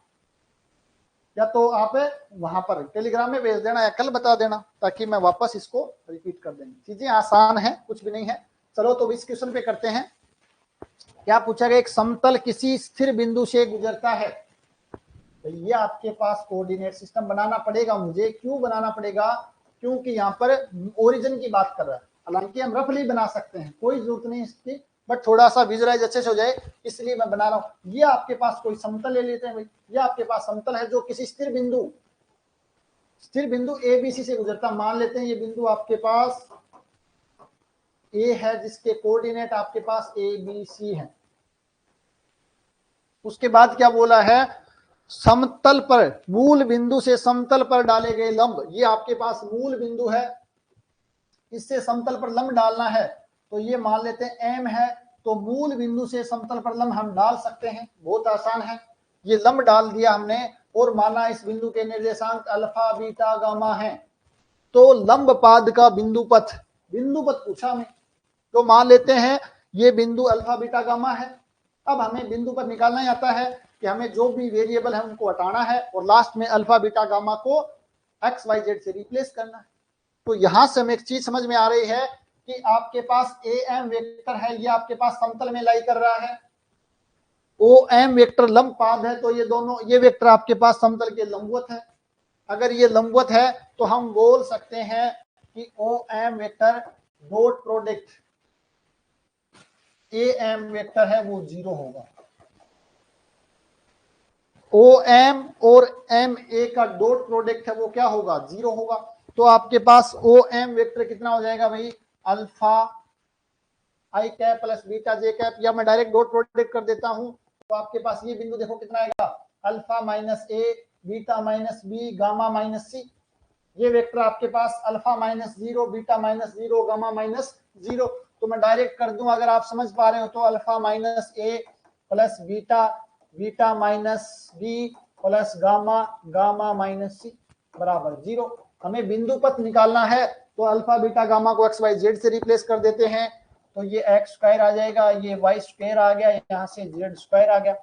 या तो आप वहां पर टेलीग्राम में भेज देना या कल बता देना, ताकि मैं वापस इसको रिपीट कर देंगे। चीजें आसान है, कुछ भी नहीं है। चलो तो इस क्वेश्चन पे करते हैं। क्या पूछा गया, एक समतल किसी स्थिर बिंदु से गुजरता है। तो ये आपके पास कोऑर्डिनेट सिस्टम बनाना पड़ेगा मुझे। क्यों बनाना पड़ेगा, क्योंकि यहाँ पर ओरिजिन की बात कर रहा है। हालांकि हम रफली बना सकते हैं, कोई जरूरत नहीं इसकी, बट थोड़ा सा विजुअलाइज अच्छे से हो जाए इसलिए मैं बना रहा हूं। ये आपके पास कोई समतल ले लेते हैं भाई, ये आपके पास समतल है जो किसी स्थिर बिंदु ABC से गुजरता। मान लेते हैं ये बिंदु आपके पास A है, जिसके कोऑर्डिनेट आपके पास ABC है। उसके बाद क्या बोला है, समतल पर मूल बिंदु से समतल पर डाले गए लंब। ये आपके पास मूल बिंदु है, इससे समतल पर लंब डालना है। तो ये मान लेते हैं M है, तो मूल बिंदु से समतल पर लंब हम डाल सकते हैं, बहुत आसान है। ये लंब डाल दिया हमने और माना इस बिंदु के निर्देशांक अल्फा बीटा गामा है। तो लंब पाद का बिंदुपथ पूछा हमें, तो मान लेते हैं ये बिंदु अल्फा बीटा गामा है। अब हमें बिंदुपथ निकालना ही आता है कि हमें जो भी वेरिएबल है उनको हटाना है और लास्ट में अल्फा बीटा गामा को एक्स वाई जेड से रिप्लेस करना है। तो यहां से हमें एक चीज समझ में आ रही है कि आपके पास AM वेक्टर है, ये आपके पास समतल में लाई कर रहा है। OM वेक्टर लंब पाद है, तो ये दोनों ये वेक्टर आपके पास समतल के लंबवत है। अगर ये लंबवत है तो हम बोल सकते हैं कि OM vector dot product AM vector है वो 0 होगा। OM और MA का डॉट प्रोडक्ट है वो क्या होगा, 0 होगा। तो आपके पास OM वेक्टर कितना हो जाएगा भाई, अल्फा आई कैप प्लस बीटा जे कैप, या मैं डायरेक्ट डॉट प्रोडक्ट कर देता हूं। तो आपके पास ये बिंदु देखो कितना आएगा, alpha minus A beta minus B gamma minus C। ये वेक्टर आपके पास alpha minus 0 beta minus 0 gamma minus 0। तो मैं डायरेक्ट कर दूं, अगर आप समझ पा रहे हो तो alpha minus A plus beta beta minus B plus gamma gamma minus C बराबर 0। हमें बिंदुपथ निकालना है तो अल्फा बीटा गामा को एक्स वाई जेड से रिप्लेस कर देते हैं। तो ये एक्स स्क्वायर आ जाएगा, ये वाई स्क्वायर आ गया, यहाँ से जेड स्क्वायर आ गया।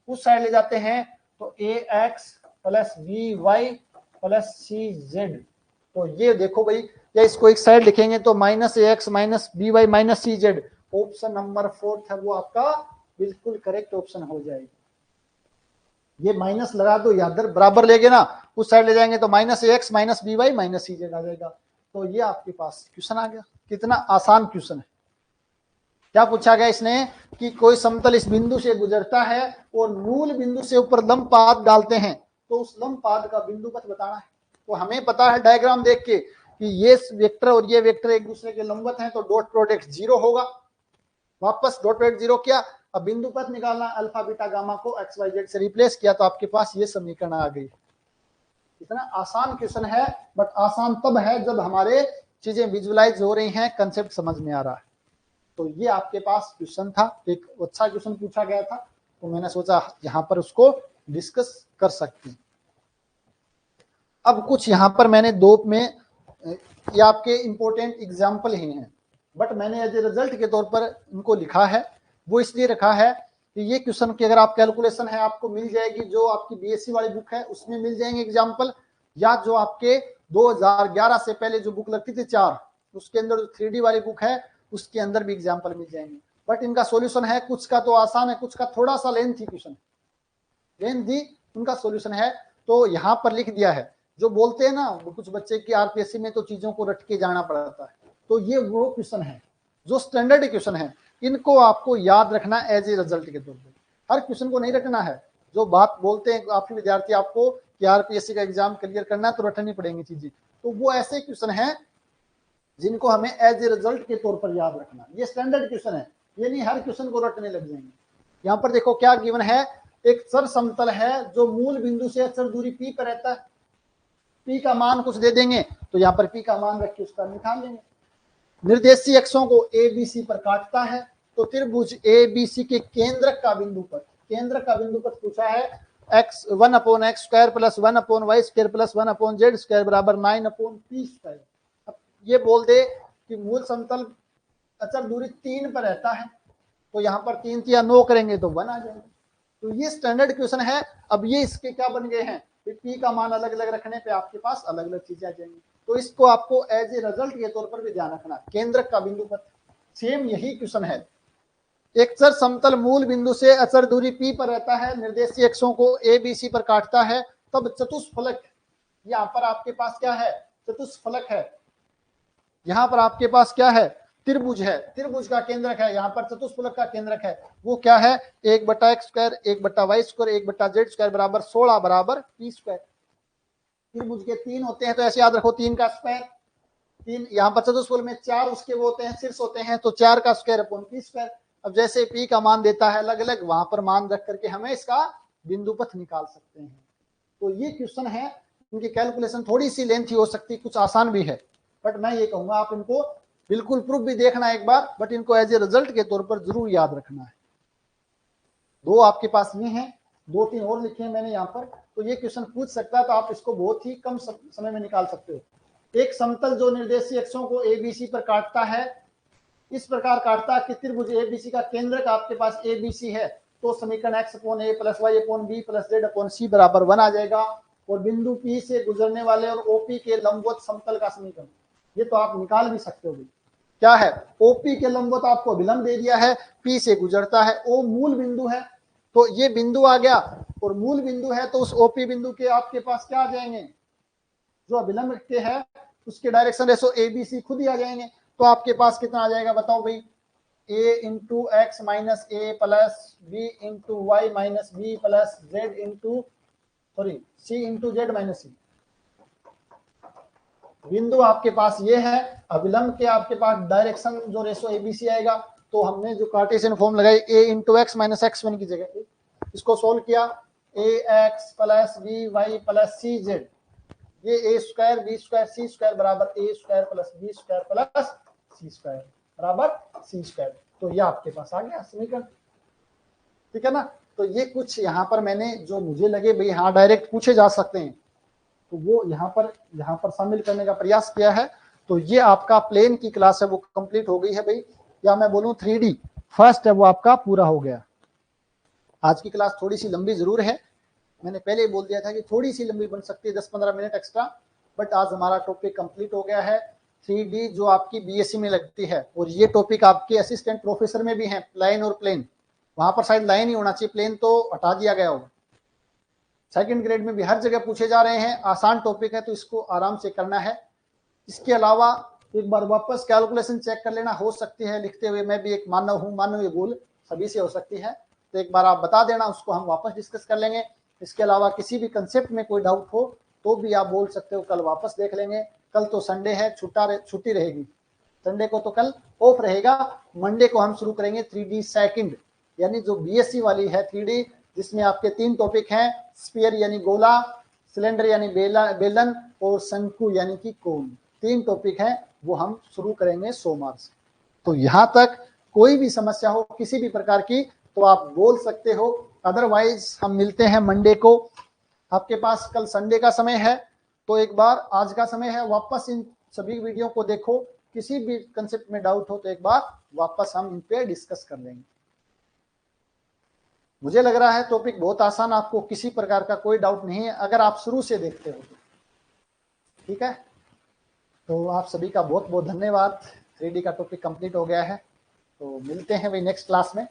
उस साइड ले जाते हैं तो AX plus BY plus CZ। तो ये देखो भाई, या इसको एक साइड लिखेंगे तो minus AX minus BY minus CZ। Option number 4 है वो आपका बिल्कुल करेक्ट ऑप्शन हो जाएगा। ये माइनस लगा दो, या इधर बराबर लेंगे ना, उस साइड ले जाएंगे तो minus AX minus BY minus CZ आ जाएगा। तो ये आपके पास क्वेश्चन आ गया। कितना आसान क्वेश्चन है। क्या पूछा गया इसने कि कोई समतल इस बिंदु से गुजरता है और मूल बिंदु से ऊपर लंब पाद डालते हैं, तो उस लंब पाद का बिंदुपथ बताना है। तो हमें पता है डायग्राम देख के कि ये वेक्टर और ये वेक्टर एक दूसरे के लंबवत हैं, तो डॉट प्रोडक्ट 0 होगा। वापस डॉट प्रोडक्ट 0 किया, अब बिंदुपथ निकालना, अल्फा बीटा गामा को एक्स वाई जेड से रिप्लेस किया, तो आपके पास ये समीकरण आ गई। इतना आसान क्वेश्चन है, बट आसान तब है जब हमारे चीजें विजुअलाइज हो रही हैं, कंसेप्ट समझ में आ रहा है। तो ये आपके पास क्वेश्चन था, एक अच्छा क्वेश्चन पूछा गया था, तो मैंने सोचा यहाँ पर उसको डिस्कस कर सकते हैं। अब कुछ यहाँ पर मैंने दो में ये आपके इंपॉर्टेंट एग्जाम्पल ही हैं, बट मैंने एज ए रिजल्ट के तौर पर इनको लिखा है। वो इसलिए रखा है कि ये क्वेश्चन की अगर आप कैलकुलेशन है आपको मिल जाएगी, जो आपकी BSc वाली बुक है उसमें मिल जाएंगे एग्जाम्पल, या जो आपके 2011 से पहले जो बुक लगती थी 4, उसके अंदर जो 3D वाली बुक है उसके अंदर भी एग्जाम्पल मिल जाएंगे। बट इनका सॉल्यूशन है, कुछ का तो आसान है, कुछ का थोड़ा सा लेंथी क्वेश्चन, लेंथी उनका सॉल्यूशन है। तो यहाँ पर लिख दिया है, जो बोलते हैं ना कुछ बच्चे की RPSC में तो चीजों को रट के जाना पड़ता है, तो ये वो क्वेश्चन है जो स्टैंडर्ड क्वेश्चन है, इनको आपको याद रखना एज ए रिजल्ट के तौर पर। हर क्वेश्चन को नहीं रटना है। जो बात बोलते हैं आपके विद्यार्थी आपको कि RPSC का एग्जाम क्लियर करना है तो रटनी पड़ेंगी चीजें, तो वो ऐसे क्वेश्चन है जिनको हमें एज ए रिजल्ट के तौर पर याद रखना। ये स्टैंडर्ड क्वेश्चन है, ये नहीं हर क्वेश्चन को रटने लग जाएंगे। यहाँ पर देखो क्या गिवन है, एक सर समतल है जो मूल बिंदु से अक्षर दूरी P पर रहता है। P का मान कुछ दे देंगे तो यहाँ पर P का मान रख के उसका निकाल लेंगे। निर्देशीय अक्षों को ABC पर काटता है, तो त्रिभुज ABC के केंद्रक का बिंदुपथ पूछा है x 1/x² + 1/y² + 1/z² बराबर 9/p²। अब ये बोल दे कि मूल समतल अचर दूरी 3 पर रहता है, तो यहाँ पर 3 या 9 करेंगे तो 1 आ जाएगा। तो ये स्टैंडर्ड क्वेश्चन है। अब ये इसके क्या बन गए हैं, P का मान अलग अलग रखने पे आपके पास अलग अलग चीजें आ जाएंगी। तो इसको आपको एज ए रिजल्ट के तौर पर भी ध्यान रखना। केंद्रक का बिंदुपथ सेम यही क्वेश्चन है। एक चर समतल मूल बिंदु से अचर दूरी P पर रहता है, निर्देशीय अक्षों को ABC पर काटता है, तब चतुष्फलक, यहाँ पर आपके पास क्या है, चतुष्फलक है, यहाँ पर आपके पास क्या है, त्रिभुज है, त्रिभुज का केंद्रक है, यहाँ पर चतुष्फलक का केंद्रक है, वो क्या है 1/x², 1/y² 1/z² बराबर 16 बराबर p²। त्रिभुज के 3 होते हैं तो ऐसे याद रखो 3 का स्क्वायर, 3 यहाँ पर चतुष्फलक में 4 उसके वो होते हैं, शीर्ष होते हैं, तो 4 का स्क्वायर अपॉन p²। अब जैसे P का मान देता है अलग अलग, वहां पर मान रख करके हमें इसका बिंदुपथ निकाल सकते हैं। तो ये क्वेश्चन है, इनकी कैलकुलेशन थोड़ी सी लेंथी हो सकती है, कुछ आसान भी है, बट मैं ये कहूंगा आप इनको बिल्कुल प्रूफ भी देखना एक बार, बट इनको एज ए रिजल्ट के तौर पर जरूर याद रखना है। दो आपके पास ये हैं, 2-3 और लिखे हैं मैंने यहाँ पर, तो ये क्वेश्चन पूछ सकता है, तो आप इसको बहुत ही कम समय में निकाल सकते हो। एक समतल जो निर्देशीय अक्षों को ABC पर काटता है, इस प्रकार काटता है कि त्रिभुज ABC का केंद्रक आपके पास ABC है, तो समीकरण x/a + y/b + z/c बराबर 1 आ जाएगा। और बिंदु P से गुजरने वाले और OP के लंबवत समतल का समीकरण, ये तो आप निकाल भी सकते हो। क्या है, OP के लंबवत आपको अभिलंब दे दिया है, P से गुजरता है, O मूल बिंदु है, तो ये बिंदु आ गया, और मूल बिंदु है तो उस OP बिंदु के आपके पास क्या आ जाएंगे, जो अभिलंब के है उसके डायरेक्शन रेशो ABC खुद ही आ जाएंगे। तो आपके पास कितना आ जाएगा बताओ भाई, a × x - a plus b × y - b plus z × c × z - c। बिंदु आपके पास ये है, अभिलंब के आपके पास डायरेक्शन जो रेशो ABC आएगा, तो हमने जो कार्टेशियन फॉर्म लगाई a × x - x1 की जगह, इसको सोल्व किया, ax + by + cz, ये a² b² c² बराबर a² + b² + c² बराबर c²। तो ये आपके पास आ गया समीकरण, ठीक है ना। तो ये कुछ यहाँ पर मैंने जो मुझे लगे भाई हाँ डायरेक्ट पूछे जा सकते हैं, तो वो यहाँ पर शामिल करने का प्रयास किया है। तो ये आपका प्लेन की क्लास है वो कंप्लीट हो गई है भाई, या मैं बोलूँ 3D फर्स्ट है वो आपका पूरा हो गया। आज की क्लास थोड़ी सी लंबी जरूर है, मैंने पहले ही बोल दिया था कि थोड़ी सी लंबी बन सकती है, 10-15 मिनट एक्स्ट्रा, बट आज हमारा टॉपिक कंप्लीट हो गया है। 3D जो आपकी BSc में लगती है, और ये टॉपिक आपके असिस्टेंट प्रोफेसर में भी है, लाइन और प्लेन, वहां पर शायद लाइन ही होना चाहिए, प्लेन तो हटा दिया गया होगा। सेकंड ग्रेड में भी हर जगह पूछे जा रहे हैं, आसान टॉपिक है तो इसको आराम से करना है। इसके अलावा एक बार वापस कैलकुलेशन चेक कर लेना, हो सकती है लिखते हुए मैं भी एक मानव हूँ, मानवीय भूल सभी से हो सकती है, तो एक बार आप बता देना, उसको हम वापस डिस्कस कर लेंगे। इसके अलावा किसी भी कंसेप्ट में कोई डाउट हो तो भी आप बोल सकते हो, कल वापस देख लेंगे। कल तो संडे है, छुट्टी रहेगी, संडे को तो कल ऑफ रहेगा। मंडे को हम शुरू करेंगे 3D सेकंड, यानी जो BSc वाली है 3D, जिसमें आपके 3 टॉपिक हैं, स्फीयर यानी गोला, सिलेंडर यानी बेलन, और शंकु यानी कि कोन। 3 टॉपिक हैं, वो हम शुरू करेंगे सोमवार से। तो यहाँ तक कोई भी समस्या हो किसी भी प्रकार की तो आप बोल सकते हो, अदरवाइज हम मिलते हैं मंडे को। आपके पास कल संडे का समय है, तो एक बार आज का समय है, वापस इन सभी वीडियो को देखो, किसी भी कंसेप्ट में डाउट हो तो एक बार वापस हम इन पे डिस्कस कर लेंगे। मुझे लग रहा है टॉपिक बहुत आसान, आपको किसी प्रकार का कोई डाउट नहीं है अगर आप शुरू से देखते हो, ठीक है। तो आप सभी का बहुत बहुत धन्यवाद। 3D का टॉपिक कंप्लीट हो गया है, तो मिलते हैं भाई नेक्स्ट क्लास में।